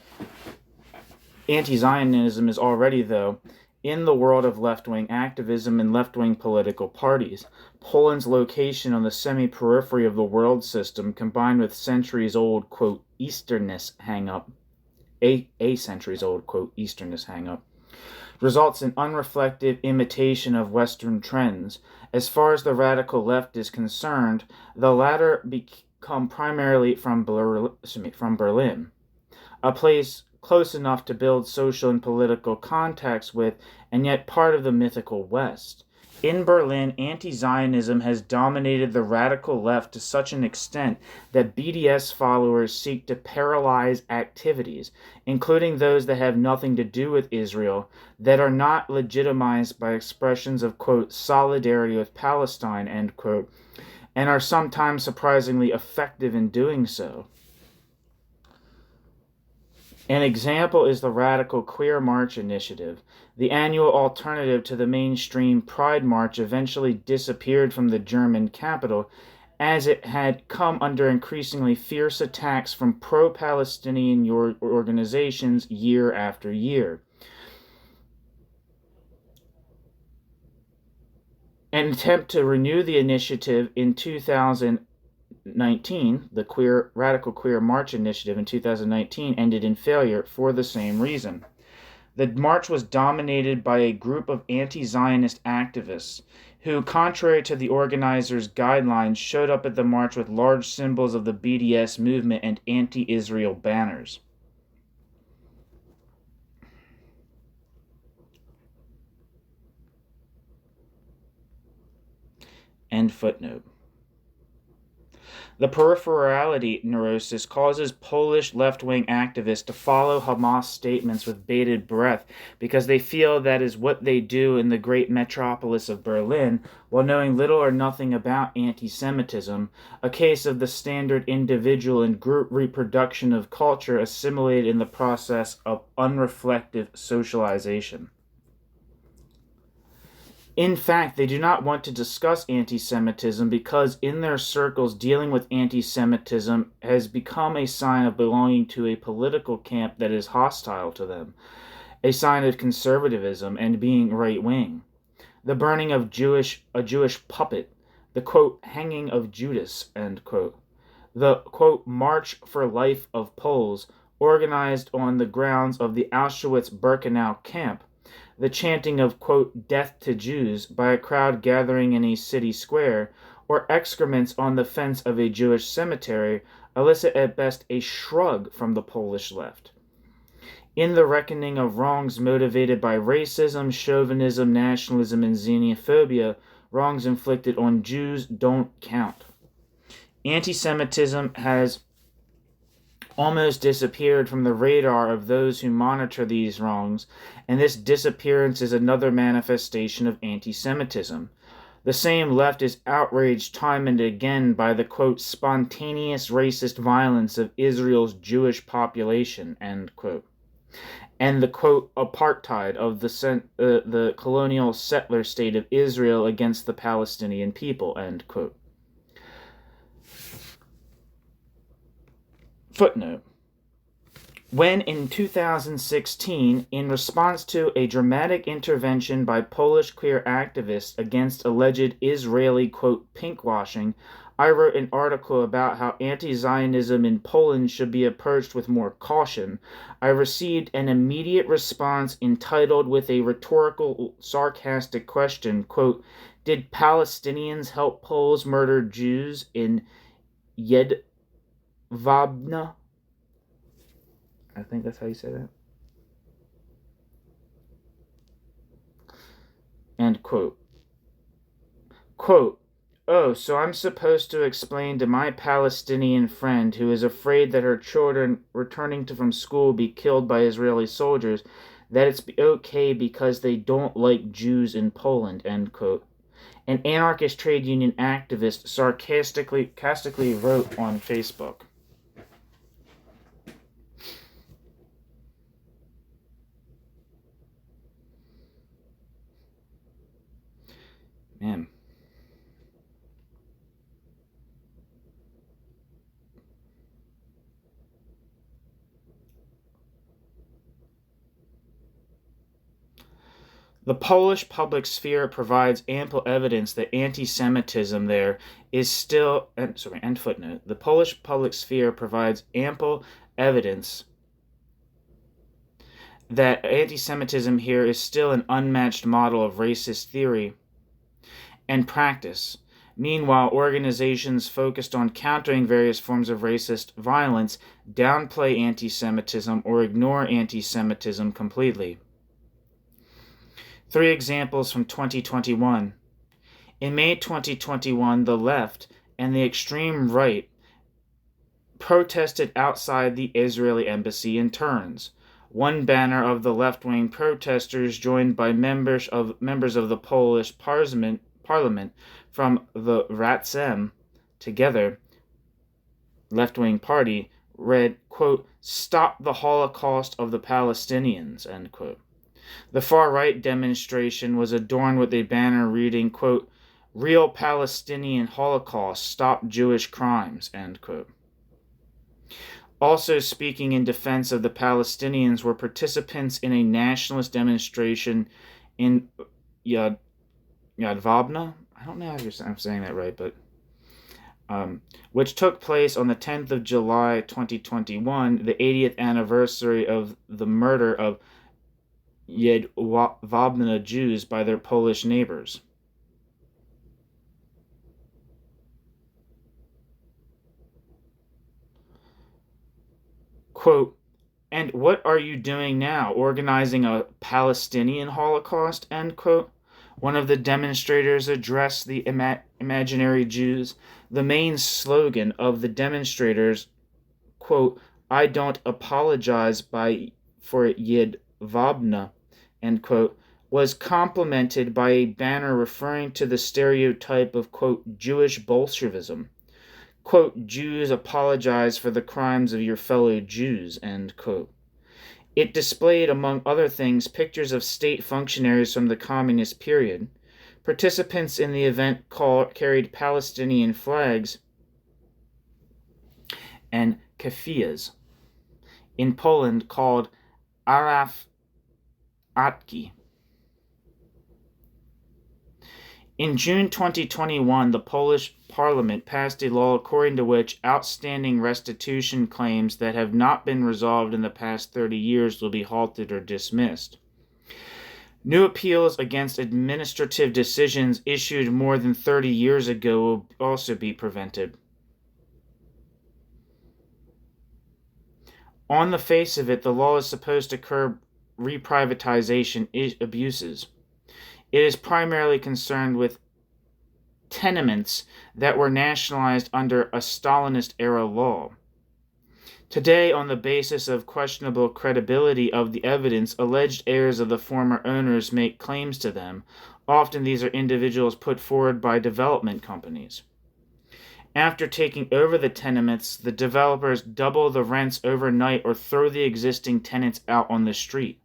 Anti-Zionism is already, though, in the world of left-wing activism and left-wing political parties. Poland's location on the semi-periphery of the world system, combined with centuries-old, quote, Easternness hang-up, a centuries-old, quote, Easternness hang-up, results in unreflective imitation of Western trends. As far as the radical left is concerned, the latter come primarily from Berlin, a place close enough to build social and political contacts with, and yet part of the mythical West. In Berlin, anti-Zionism has dominated the radical left to such an extent that BDS followers seek to paralyze activities, including those that have nothing to do with Israel, that are not legitimized by expressions of, quote, solidarity with Palestine, end quote, and are sometimes surprisingly effective in doing so. An example is the Radical Queer March initiative. The annual alternative to the mainstream Pride March eventually disappeared from the German capital, as it had come under increasingly fierce attacks from pro-Palestinian organizations year after year. An attempt to renew the initiative in 2019, the Radical Queer March initiative in 2019, ended in failure for the same reason. The march was dominated by a group of anti-Zionist activists who, contrary to the organizers' guidelines, showed up at the march with large symbols of the BDS movement and anti-Israel banners. End footnote. The peripherality neurosis causes Polish left-wing activists to follow Hamas statements with bated breath because they feel that is what they do in the great metropolis of Berlin, while knowing little or nothing about anti-Semitism, a case of the standard individual and group reproduction of culture assimilated in the process of unreflective socialization. In fact, they do not want to discuss anti-Semitism because in their circles dealing with anti-Semitism has become a sign of belonging to a political camp that is hostile to them, a sign of conservatism and being right-wing. The burning of a Jewish puppet, the, quote, hanging of Judas, end quote, the, quote, March for Life of Poles, organized on the grounds of the Auschwitz-Birkenau camp, the chanting of, quote, death to Jews by a crowd gathering in a city square, or excrements on the fence of a Jewish cemetery, elicit at best a shrug from the Polish left. In the reckoning of wrongs motivated by racism, chauvinism, nationalism, and xenophobia, wrongs inflicted on Jews don't count. Anti-Semitism has almost disappeared from the radar of those who monitor these wrongs, and this disappearance is another manifestation of anti-Semitism. The same left is outraged time and again by the, quote, spontaneous racist violence of Israel's Jewish population, end quote, and the, quote, apartheid of the colonial settler state of Israel against the Palestinian people, end quote. Footnote. when in 2016, in response to a dramatic intervention by Polish queer activists against alleged Israeli, quote, pinkwashing, I wrote an article about how anti-Zionism in Poland should be approached with more caution. I received an immediate response entitled with a rhetorical, sarcastic question, quote, did Palestinians help Poles murder Jews in Jedwabne? I think that's how you say that. End quote. Quote, oh, so I'm supposed to explain to my Palestinian friend who is afraid that her children returning from school be killed by Israeli soldiers that it's okay because they don't like Jews in Poland, end quote. An anarchist trade union activist sarcastically wrote on Facebook. Man. The Polish public sphere provides ample evidence that anti-Semitism there is still, end footnote. The Polish public sphere provides ample evidence that anti-Semitism here is still an unmatched model of racist theory and practice. Meanwhile, organizations focused on countering various forms of racist violence downplay anti-Semitism or ignore anti-Semitism completely. 3 examples from 2021. In May 2021, the left and the extreme right protested outside the Israeli embassy in turns. One banner of the left-wing protesters, joined by members of the Polish parliament from the Razem Together left-wing party, read, quote, "Stop the Holocaust of the Palestinians," end quote. The far-right demonstration was adorned with a banner reading, quote, "Real Palestinian Holocaust, stop Jewish crimes," end quote. Also speaking in defense of the Palestinians were participants in a nationalist demonstration in Jedwabne. I don't know if I'm saying that right, but which took place on the 10th of July 2021, the 80th anniversary of the murder of Jedwabne Jews by their Polish neighbors. Quote, "And what are you doing now, organizing a Palestinian Holocaust?" End quote. One of the demonstrators addressed the imaginary Jews. The main slogan of the demonstrators, quote, "I don't apologize for Jedwabne," end quote, was complemented by a banner referring to the stereotype of, quote, Jewish Bolshevism. Quote, "Jews apologize for the crimes of your fellow Jews," end quote. It displayed, among other things, pictures of state functionaries from the communist period. Participants in the event carried Palestinian flags and keffiyehs, in Poland called Arafatki. In June 2021, the Polish Parliament passed a law according to which outstanding restitution claims that have not been resolved in the past 30 years will be halted or dismissed. New appeals against administrative decisions issued more than 30 years ago will also be prevented. On the face of it, the law is supposed to curb reprivatization abuses. It is primarily concerned with tenements that were nationalized under a Stalinist-era law. Today, on the basis of questionable credibility of the evidence, alleged heirs of the former owners make claims to them. Often these are individuals put forward by development companies. After taking over the tenements, the developers double the rents overnight or throw the existing tenants out on the street.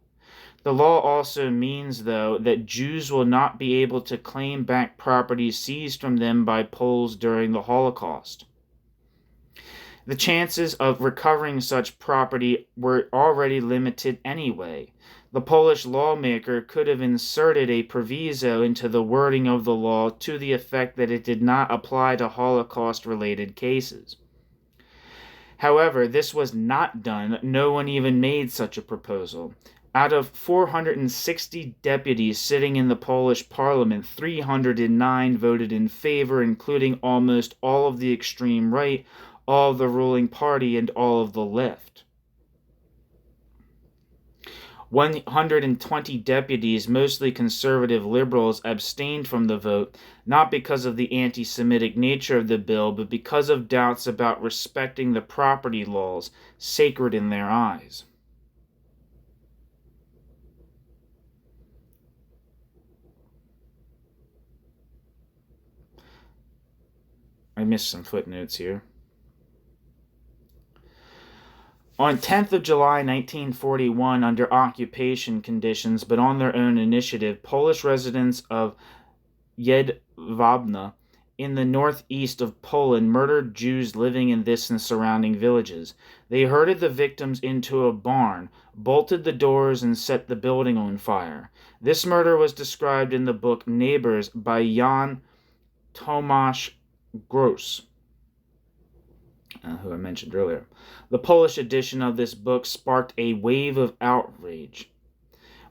The law also means, though, that Jews will not be able to claim back property seized from them by Poles during the Holocaust. The chances of recovering such property were already limited anyway. The Polish lawmaker could have inserted a proviso into the wording of the law to the effect that it did not apply to Holocaust-related cases. However, this was not done. No one even made such a proposal. Out of 460 deputies sitting in the Polish parliament, 309 voted in favor, including almost all of the extreme right, all of the ruling party, and all of the left. 120 deputies, mostly conservative liberals, abstained from the vote, not because of the anti-Semitic nature of the bill, but because of doubts about respecting the property laws, sacred in their eyes. I missed some footnotes here. On 10th of July 1941, under occupation conditions but on their own initiative, Polish residents of Jedwabne in the northeast of Poland murdered Jews living in this and surrounding villages. They herded the victims into a barn, bolted the doors, and set the building on fire. This murder was described in the book Neighbors by Jan Tomasz Gross, who I mentioned earlier. The Polish edition of this book sparked a wave of outrage,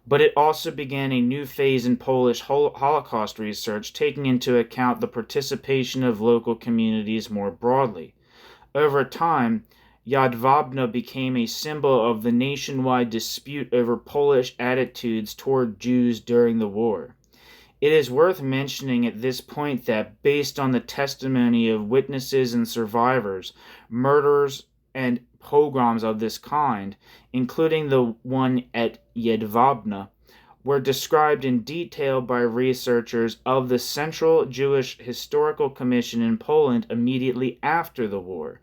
but it also began a new phase in Polish Holocaust research, taking into account the participation of local communities more broadly. Over time, Jedwabne became a symbol of the nationwide dispute over Polish attitudes toward Jews during the war. It is worth mentioning at this point that, based on the testimony of witnesses and survivors, murders and pogroms of this kind, including the one at Jedwabne, were described in detail by researchers of the Central Jewish Historical Commission in Poland immediately after the war.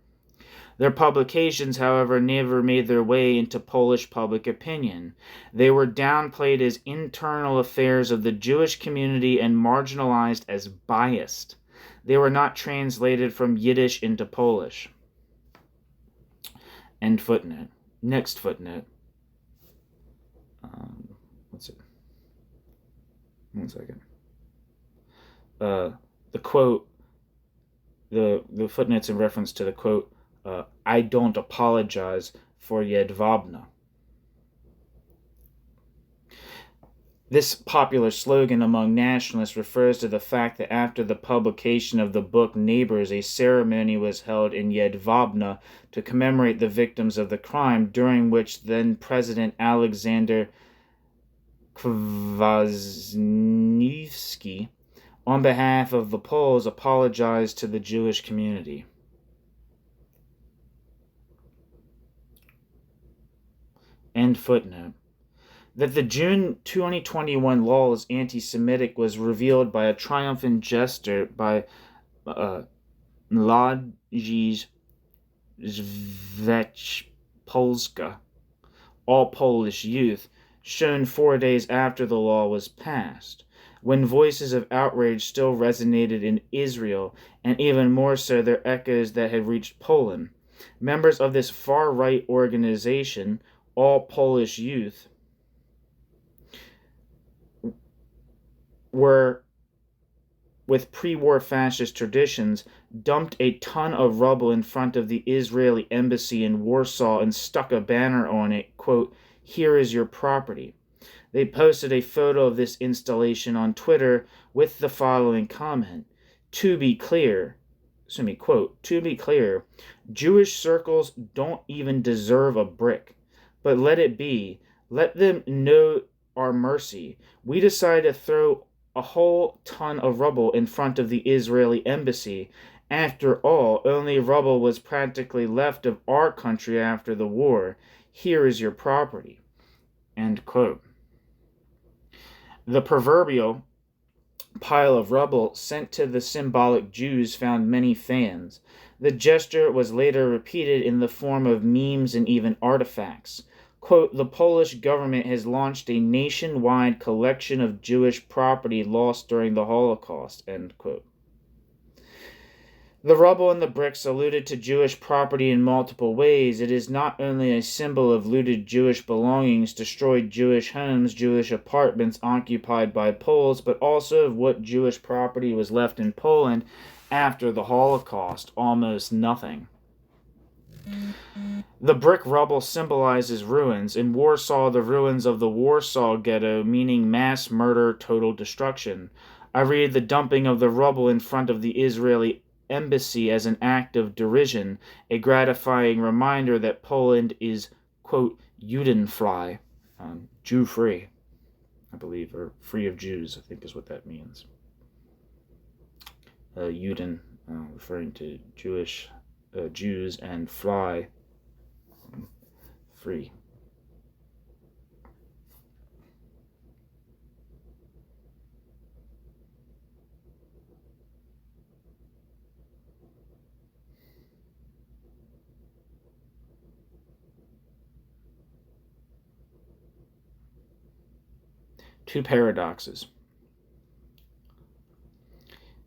Their publications, however, never made their way into Polish public opinion. They were downplayed as internal affairs of the Jewish community and marginalized as biased. They were not translated from Yiddish into Polish. End footnote. Next footnote. What's it? 1 second. The quote, the footnote's in reference to the quote, I don't apologize for Jedwabne. This popular slogan among nationalists refers to the fact that after the publication of the book Neighbors, a ceremony was held in Jedwabne to commemorate the victims of the crime, during which then-President Alexander Kwaśniewski, on behalf of the Poles, apologized to the Jewish community. End footnote. That the June 2021 law is anti-Semitic was revealed by a triumphant gesture by Młodzież Polska, all Polish youth, shown 4 days after the law was passed, when voices of outrage still resonated in Israel, and even more so their echoes that had reached Poland. Members of this far-right organization, all Polish youth, were, with pre-war fascist traditions, dumped a ton of rubble in front of the Israeli embassy in Warsaw and stuck a banner on it, quote, "Here is your property." They posted a photo of this installation on Twitter with the following comment, "To be clear," quote, "To be clear, Jewish circles don't even deserve a brick. But let it be. Let them know our mercy. We decided to throw a whole ton of rubble in front of the Israeli embassy. After all, only rubble was practically left of our country after the war. Here is your property." End quote. The proverbial pile of rubble sent to the symbolic Jews found many fans. The gesture was later repeated in the form of memes and even artifacts. Quote, "The Polish government has launched a nationwide collection of Jewish property lost during the Holocaust," end quote. The rubble and the bricks alluded to Jewish property in multiple ways. It is not only a symbol of looted Jewish belongings, destroyed Jewish homes, Jewish apartments occupied by Poles, but also of what Jewish property was left in Poland after the Holocaust, almost nothing. The brick rubble symbolizes ruins. In Warsaw, the ruins of the Warsaw Ghetto, meaning mass murder, total destruction. I read the dumping of the rubble in front of the Israeli embassy as an act of derision, a gratifying reminder that Poland is, quote, Judenfrei, Jew-free, I believe, or free of Jews, I think is what that means. Juden, referring to Jewish Jews, and frei, free. Two paradoxes.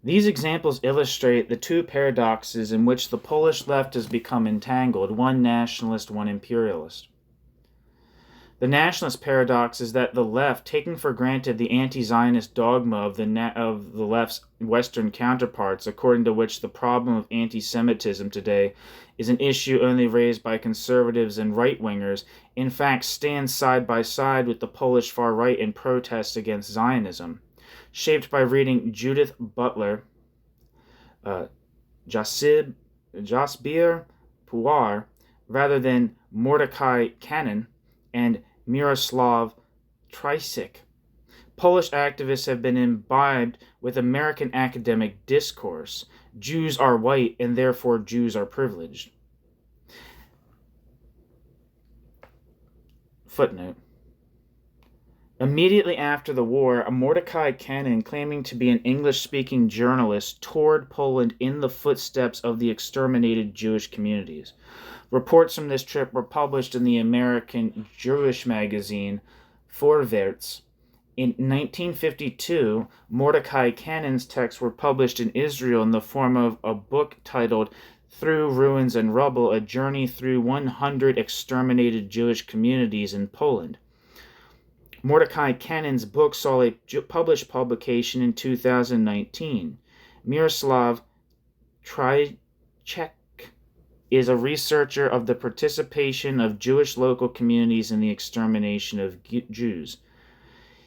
These examples illustrate the two paradoxes in which the Polish left has become entangled, one nationalist, one imperialist. The nationalist paradox is that the left, taking for granted the anti-Zionist dogma of the left's Western counterparts, according to which the problem of anti-Semitism today is an issue only raised by conservatives and right-wingers, in fact stands side by side with the Polish far right in protest against Zionism. Shaped by reading Judith Butler, Jasbir Puar, rather than Mordecai Cannon and Miroslav Tricik. Polish activists have been imbibed with American academic discourse. Jews are white, and therefore Jews are privileged. Footnote. Immediately after the war, a Mordecai Cannon, claiming to be an English-speaking journalist, toured Poland in the footsteps of the exterminated Jewish communities. Reports from this trip were published in the American Jewish magazine Vorwärts. In 1952, Mordecai Cannon's texts were published in Israel in the form of a book titled Through Ruins and Rubble, A Journey Through 100 Exterminated Jewish Communities in Poland. Mordecai Cannon's book saw a published publication in 2019. Miroslav Tricek is a researcher of the participation of Jewish local communities in the extermination of Jews.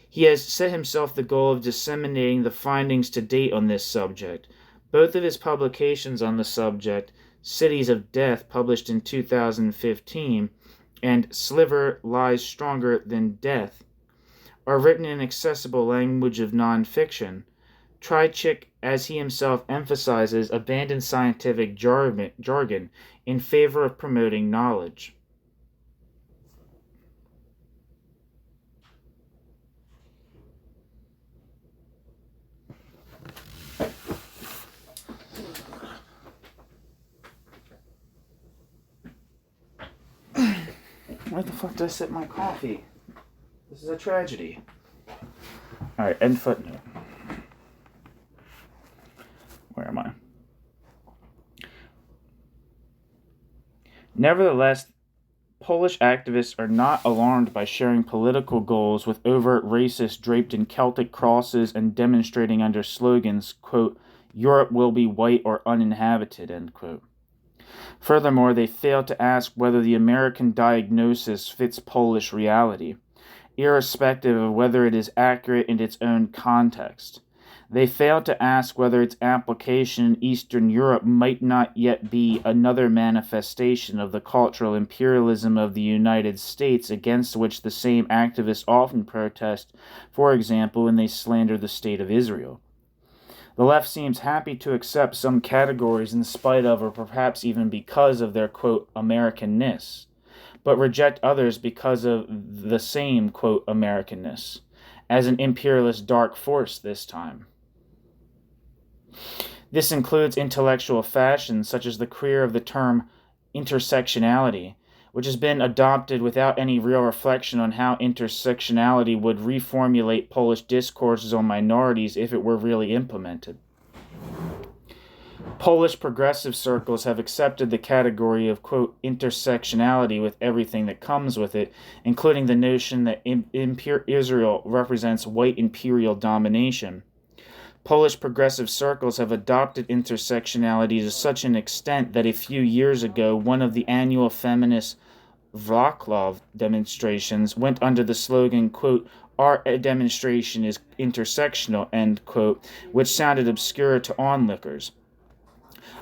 He has set himself the goal of disseminating the findings to date on this subject. Both of his publications on the subject, Cities of Death, published in 2015, and Sliver Lies Stronger Than Death, are written in accessible language of nonfiction. Tricek, as he himself emphasizes, abandoned scientific jargon in favor of promoting knowledge. Where the fuck did I set my coffee? This is a tragedy. Alright, end footnote. Where am I? Nevertheless, Polish activists are not alarmed by sharing political goals with overt racists draped in Celtic crosses and demonstrating under slogans, quote, Europe will be white or uninhabited, end quote. Furthermore, they fail to ask whether the American diagnosis fits Polish reality, irrespective of whether it is accurate in its own context. They fail to ask whether its application in Eastern Europe might not yet be another manifestation of the cultural imperialism of the United States, against which the same activists often protest, for example, when they slander the State of Israel. The left seems happy to accept some categories in spite of, or perhaps even because of, their, quote, Americanness, but reject others because of the same, quote, Americanness, as an imperialist dark force this time. This includes intellectual fashions such as the career of the term intersectionality, which has been adopted without any real reflection on how intersectionality would reformulate Polish discourses on minorities if it were really implemented. Polish progressive circles have accepted the category of, quote, intersectionality with everything that comes with it, including the notion that Israel represents white imperial domination. Polish progressive circles have adopted intersectionality to such an extent that a few years ago, one of the annual feminist Wrocław demonstrations went under the slogan, quote, our demonstration is intersectional, end quote, which sounded obscure to onlookers.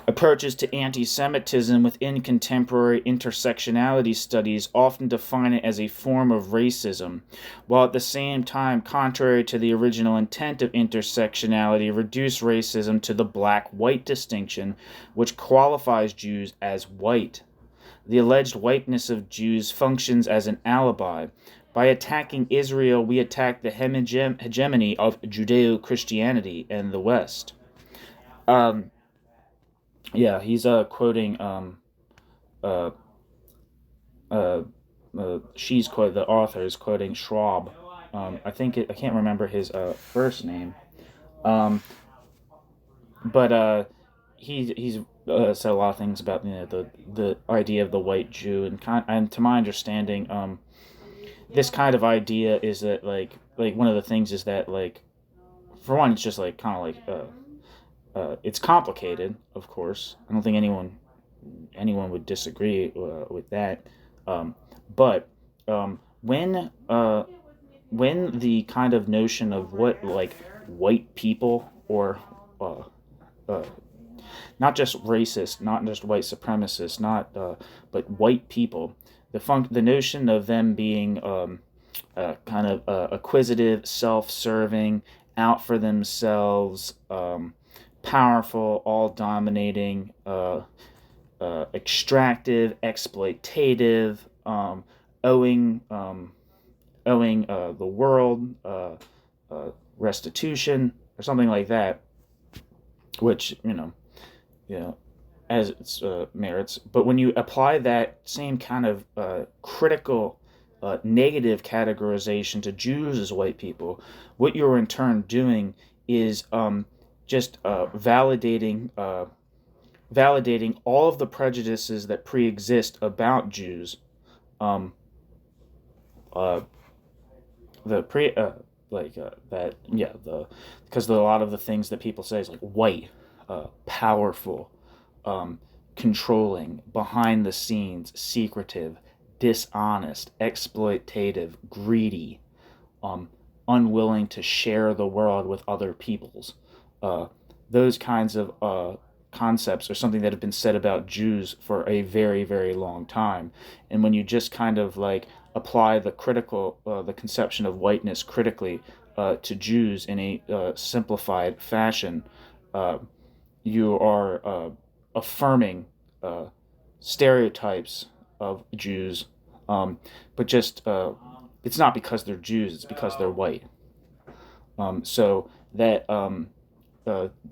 Approaches to anti-Semitism within contemporary intersectionality studies often define it as a form of racism, while at the same time, contrary to the original intent of intersectionality, reduce racism to the black-white distinction, which qualifies Jews as white. The alleged whiteness of Jews functions as an alibi. By attacking Israel, we attack the hegemony of Judeo-Christianity in the West. Yeah, he's quoting uh, she's quote the author is quoting Schwab. I can't remember his first name. But he's said a lot of things about the idea of the white Jew, and to my understanding, this kind of idea is that like one of the things is that, like, for one, it's just like kind of like it's complicated, of course. I don't think anyone would disagree with that. But when the kind of notion of what, like, white people, or uh, not just racist, not just white supremacists, not but white people, the notion of them being kind of acquisitive, self-serving, out for themselves, powerful, all-dominating, extractive, exploitative, owing the world restitution or something like that, which as its merits. But when you apply that same kind of critical, negative categorization to Jews as white people, what you're in turn doing is just validating all of the prejudices that pre-exist about Jews. Because a lot of the things that people say is like white, powerful, controlling, behind the scenes, secretive, dishonest, exploitative, greedy, unwilling to share the world with other peoples. Those kinds of concepts are something that have been said about Jews for a very, very long time. And when you just kind of like apply the conception of whiteness critically to Jews in a simplified fashion, you are affirming stereotypes of Jews, but just it's not because they're Jews; it's because they're white. So that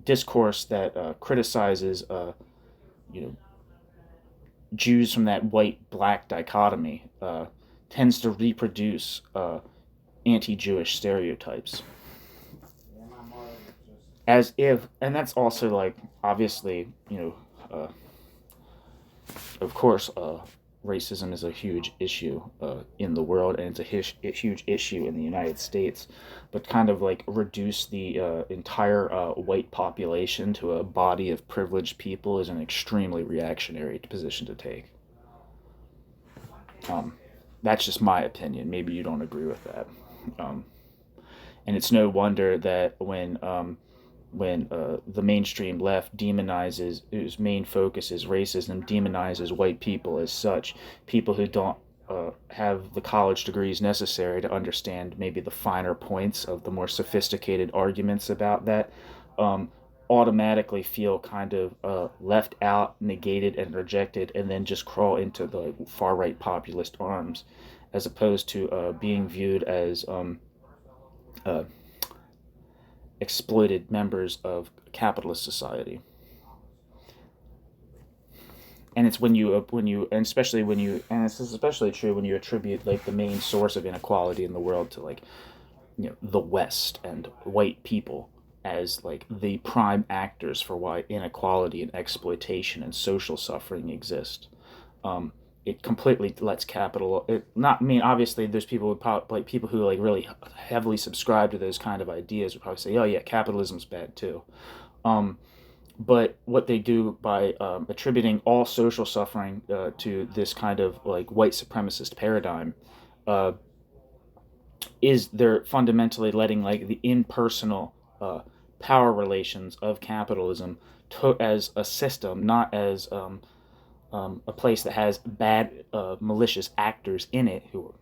discourse that criticizes, Jews from that white-black dichotomy tends to reproduce anti-Jewish stereotypes. As if, and that's also, like, obviously, of course, racism is a huge issue in the world, and it's a huge issue in the United States. But kind of like reduce the entire white population to a body of privileged people is an extremely reactionary position to take. That's just my opinion. Maybe you don't agree with that. And it's no wonder that when the mainstream left demonizes, whose main focus is racism, demonizes white people as such, people who don't have the college degrees necessary to understand maybe the finer points of the more sophisticated arguments about that, automatically feel kind of left out, negated, and rejected, and then just crawl into the far-right populist arms, as opposed to being viewed as exploited members of capitalist society. And it's when you and especially when you, and this is especially true when you attribute like the main source of inequality in the world to, like, the West and white people as like the prime actors for why inequality and exploitation and social suffering exist. It completely lets capital. Obviously, there's people people who like really heavily subscribe to those kind of ideas would probably say, "Oh yeah, capitalism's bad too." Um, but what they do by attributing all social suffering to this kind of like white supremacist paradigm uh, is they're fundamentally letting like the impersonal power relations of capitalism as a system, not as a place that has bad, malicious actors in it who are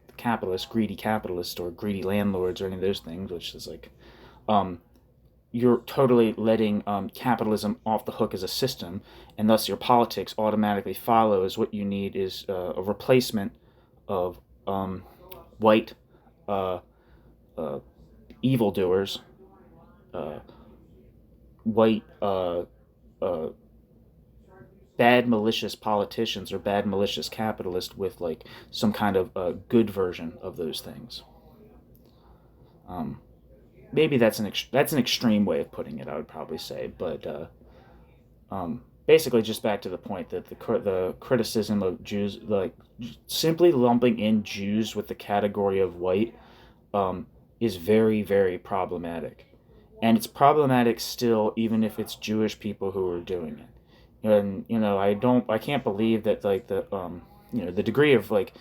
greedy capitalists, or greedy landlords, or any of those things, which is like, you're totally letting capitalism off the hook as a system, and thus your politics automatically follows. What you need is a replacement of white uh, evildoers, uh, white bad malicious politicians or bad malicious capitalists with like some kind of good version of those things. Maybe that's an extreme way of putting it, I would probably say, but basically just back to the point that the criticism of Jews, like simply lumping in Jews with the category of white, is very, very problematic, and it's problematic still even if it's Jewish people who are doing it. And I can't believe that like the degree of like,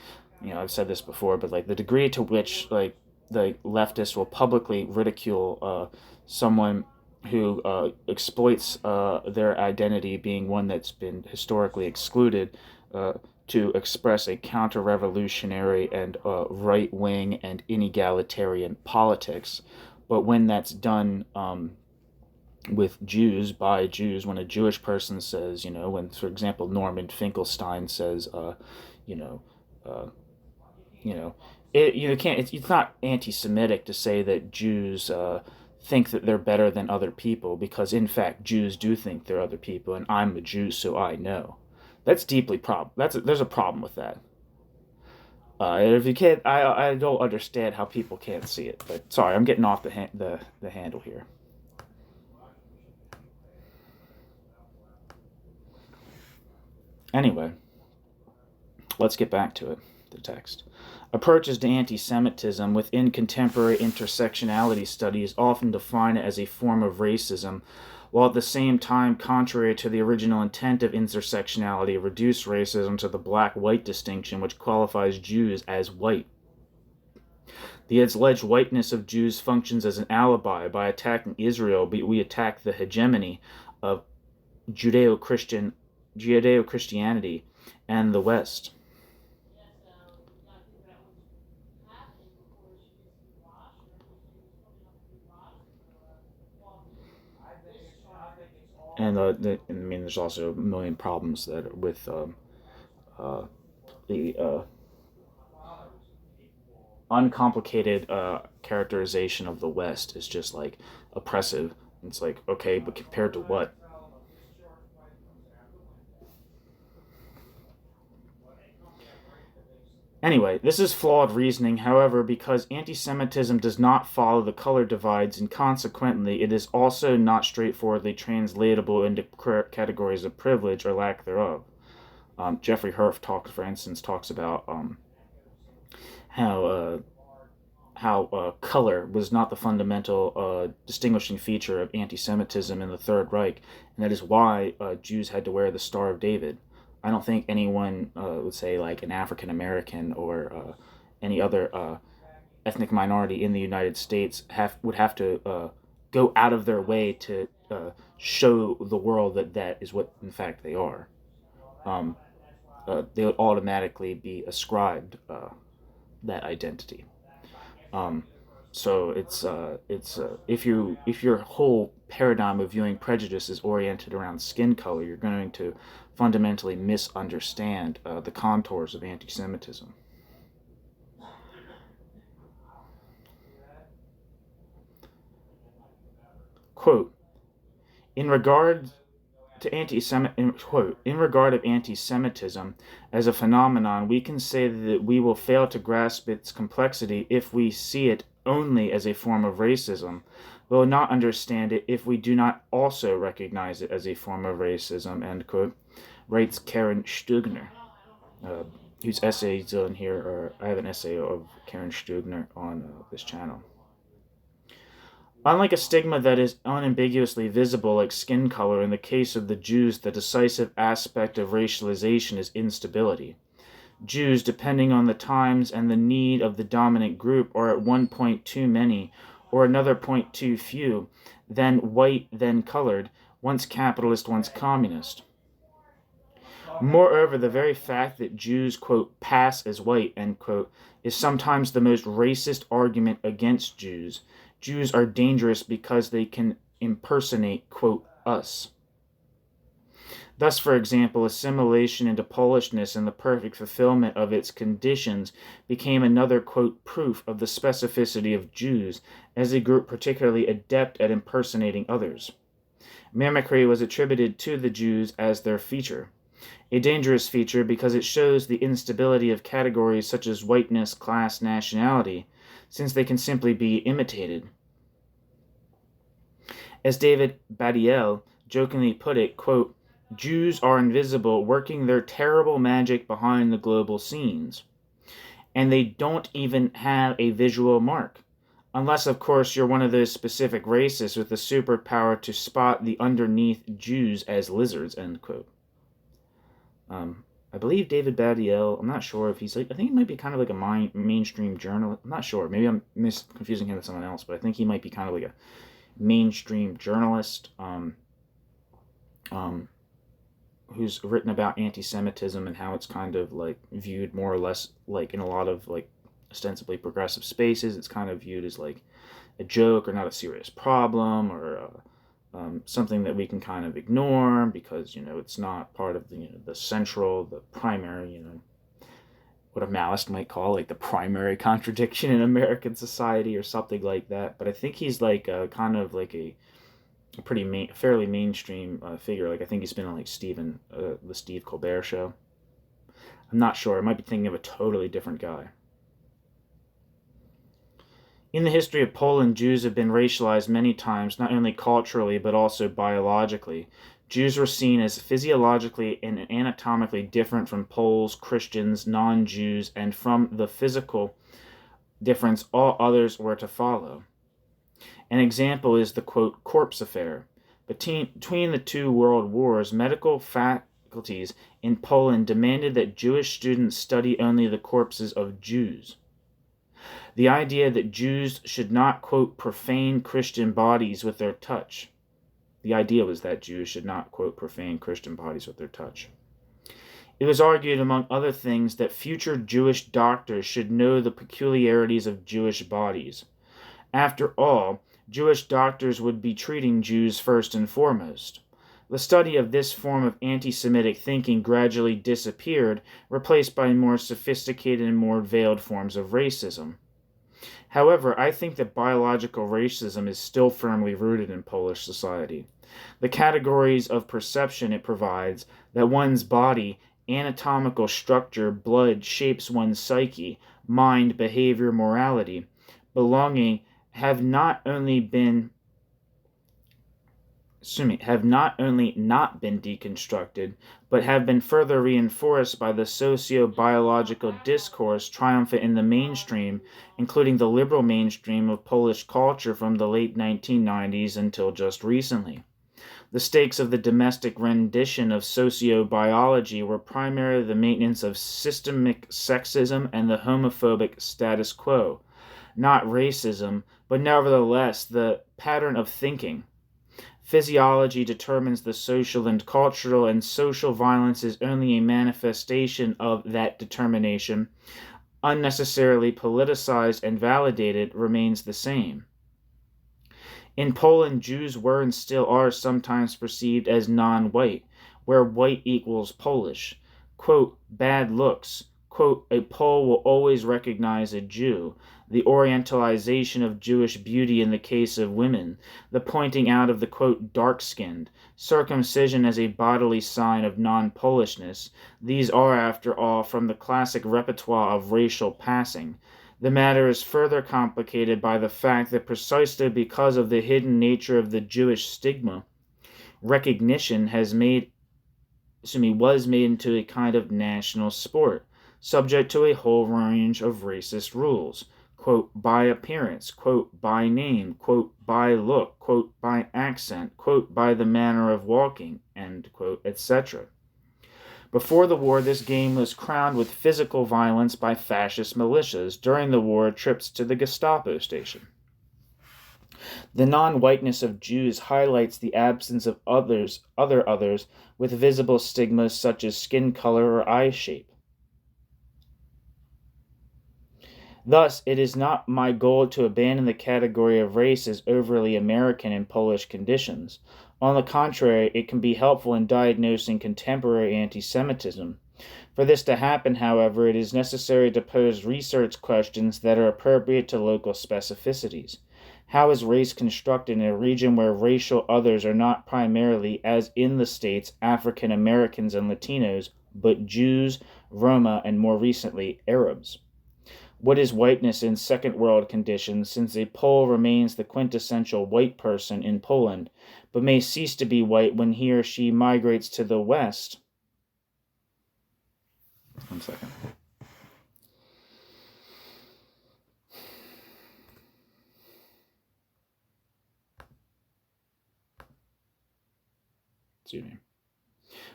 I've said this before, but like the degree to which like the leftists will publicly ridicule someone who exploits their identity being one that's been historically excluded, to express a counter-revolutionary and right-wing and inegalitarian politics. But when that's done with Jews, by Jews, when a Jewish person says, when, for example, Norman Finkelstein says, you know, uh, you know, can't. It's not anti-Semitic to say that Jews think that they're better than other people, because in fact Jews do think they're other people, and I'm a Jew, so I know. That's deeply there's a problem with that. If you can't, I don't understand how people can't see it. But sorry, I'm getting off the handle here. Anyway, let's get back to it, the text. Approaches to anti-Semitism within contemporary intersectionality studies often define it as a form of racism, while at the same time, contrary to the original intent of intersectionality, reduce racism to the black-white distinction which qualifies Jews as white. The alleged whiteness of Jews functions as an alibi. By attacking Israel, we attack the hegemony of Judeo-Christianity and the West. And there's also a million problems that with the uncomplicated characterization of the West is just like oppressive. It's like, okay, but compared to what? Anyway, this is flawed reasoning, however, because anti-Semitism does not follow the color divides, and consequently it is also not straightforwardly translatable into categories of privilege or lack thereof. Jeffrey Herf, for instance, talks about how color was not the fundamental distinguishing feature of anti-Semitism in the Third Reich, and that is why Jews had to wear the Star of David. I don't think anyone would say like an African American or any other ethnic minority in the United States would have to go out of their way to show the world that is what in fact they are. They would automatically be ascribed that identity. So it's if your whole paradigm of viewing prejudice is oriented around skin color, you're going to fundamentally misunderstand the contours of anti-Semitism. Quote, in regard of anti-Semitism as a phenomenon, we can say that we will fail to grasp its complexity if we see it only as a form of racism, we will not understand it if we do not also recognize it as a form of racism, end quote, writes Karen Stugner, whose essays in here are, I have an essay of Karen Stugner on this channel. Unlike a stigma that is unambiguously visible like skin color, in the case of the Jews, the decisive aspect of racialization is instability. Jews, depending on the times and the need of the dominant group, are at one point too many, or another point too few, then white, then colored, once capitalist, once communist. Moreover, the very fact that Jews, quote, pass as white, end quote, is sometimes the most racist argument against Jews. Jews are dangerous because they can impersonate, quote, us. Thus, for example, assimilation into Polishness and the perfect fulfillment of its conditions became another, quote, proof of the specificity of Jews as a group particularly adept at impersonating others. Mimicry was attributed to the Jews as their feature. A dangerous feature because it shows the instability of categories such as whiteness, class, nationality, since they can simply be imitated. As David Badiel jokingly put it, quote, Jews are invisible, working their terrible magic behind the global scenes. And they don't even have a visual mark. Unless, of course, you're one of those specific racists with the superpower to spot the underneath Jews as lizards, end quote. I believe David Badiel, I'm not sure if he's like, I think he might be kind of like a mainstream journalist. I'm not sure. Maybe I'm confusing him with someone else, but I think he might be kind of like a mainstream journalist who's written about anti-Semitism and how it's kind of like viewed more or less like in a lot of like ostensibly progressive spaces. It's kind of viewed as like a joke or not a serious problem or something that we can kind of ignore because, it's not part of the, the central, the primary, what a Maoist might call like the primary contradiction in American society or something like that. But I think he's like kind of like a pretty fairly mainstream figure. Like I think he's been on like the Steve Colbert show. I'm not sure. I might be thinking of a totally different guy. In the history of Poland, Jews have been racialized many times, not only culturally but also biologically. Jews were seen as physiologically and anatomically different from Poles, Christians, non-Jews, and from the physical difference all others were to follow. An example is the, quote, corpse affair. Between the two world wars, medical faculties in Poland demanded that Jewish students study only the corpses of Jews. The idea that Jews should not, quote, profane Christian bodies with their touch. The idea was that Jews should not, quote, profane Christian bodies with their touch. It was argued, among other things, that future Jewish doctors should know the peculiarities of Jewish bodies. After all, Jewish doctors would be treating Jews first and foremost. The study of this form of anti-Semitic thinking gradually disappeared, replaced by more sophisticated and more veiled forms of racism. However, I think that biological racism is still firmly rooted in Polish society. The categories of perception it provides, that one's body, anatomical structure, blood shapes one's psyche, mind, behavior, morality, belonging, have not only not been deconstructed, but have been further reinforced by the socio-biological discourse triumphant in the mainstream, including the liberal mainstream of Polish culture from the late 1990s until just recently. The stakes of the domestic rendition of socio-biology were primarily the maintenance of systemic sexism and the homophobic status quo, not racism, but nevertheless the pattern of thinking. Physiology determines the social and cultural, and social violence is only a manifestation of that determination. Unnecessarily politicized and validated remains the same. In Poland, Jews were and still are sometimes perceived as non-white, where white equals Polish. Quote, bad looks. Quote, a Pole will always recognize a Jew. The orientalization of Jewish beauty in the case of women, the pointing out of the, quote, dark-skinned, circumcision as a bodily sign of non-Polishness, these are, after all, from the classic repertoire of racial passing. The matter is further complicated by the fact that precisely because of the hidden nature of the Jewish stigma, recognition was made into a kind of national sport, subject to a whole range of racist rules. Quote, by appearance, quote, by name, quote, by look, quote, by accent, quote, by the manner of walking, end quote, etc. Before the war, this game was crowned with physical violence by fascist militias. During the war, trips to the Gestapo station. The non-whiteness of Jews highlights the absence of other others with visible stigmas such as skin color or eye shape. Thus, it is not my goal to abandon the category of race as overly American in Polish conditions. On the contrary, it can be helpful in diagnosing contemporary anti-Semitism. For this to happen, however, it is necessary to pose research questions that are appropriate to local specificities. How is race constructed in a region where racial others are not primarily, as in the States, African Americans and Latinos, but Jews, Roma, and more recently, Arabs? What is whiteness in second world conditions, since a Pole remains the quintessential white person in Poland, but may cease to be white when he or she migrates to the West? 1 second. Excuse me.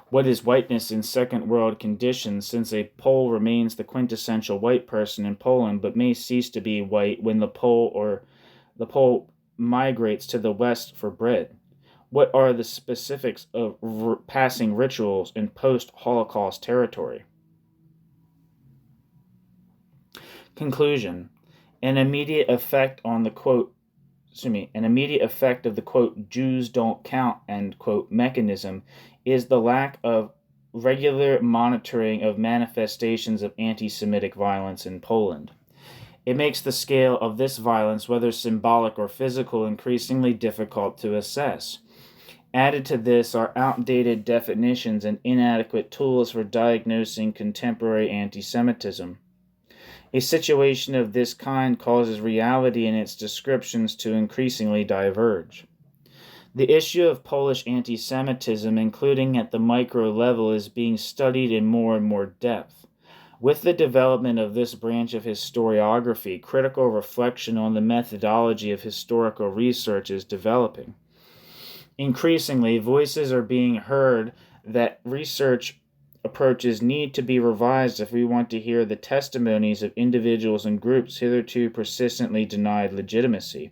What is whiteness in second world conditions, since a Pole remains the quintessential white person in Poland, but may cease to be white when the Pole migrates to the West for bread? What are the specifics of passing rituals in post-Holocaust territory? Conclusion. An immediate effect of the quote, Jews don't count, end quote, mechanism is the lack of regular monitoring of manifestations of anti-Semitic violence in Poland. It makes the scale of this violence, whether symbolic or physical, increasingly difficult to assess. Added to this are outdated definitions and inadequate tools for diagnosing contemporary anti-Semitism. A situation of this kind causes reality and its descriptions to increasingly diverge. The issue of Polish anti-Semitism, including at the micro level, is being studied in more and more depth. With the development of this branch of historiography, critical reflection on the methodology of historical research is developing. Increasingly, voices are being heard that research approaches need to be revised if we want to hear the testimonies of individuals and groups hitherto persistently denied legitimacy,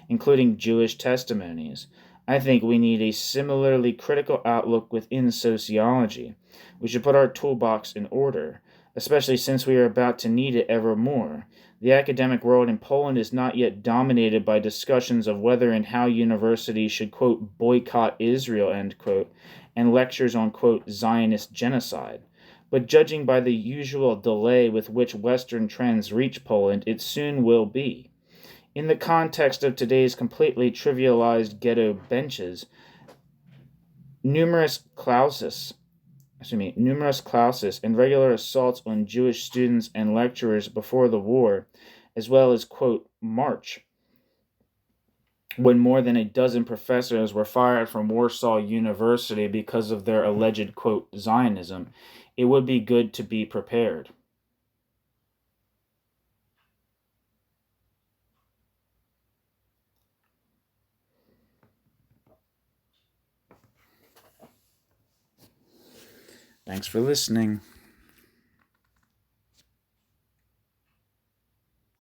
including Jewish testimonies. I think we need a similarly critical outlook within sociology. We should put our toolbox in order, especially since we are about to need it ever more. The academic world in Poland is not yet dominated by discussions of whether and how universities should, quote, boycott Israel, end quote, and lectures on, quote, Zionist genocide. But judging by the usual delay with which Western trends reach Poland, it soon will be. In the context of today's completely trivialized ghetto benches, numerous clauses and regular assaults on Jewish students and lecturers before the war, as well as, quote, March, when more than a dozen professors were fired from Warsaw University because of their alleged, quote, Zionism, it would be good to be prepared. Thanks for listening.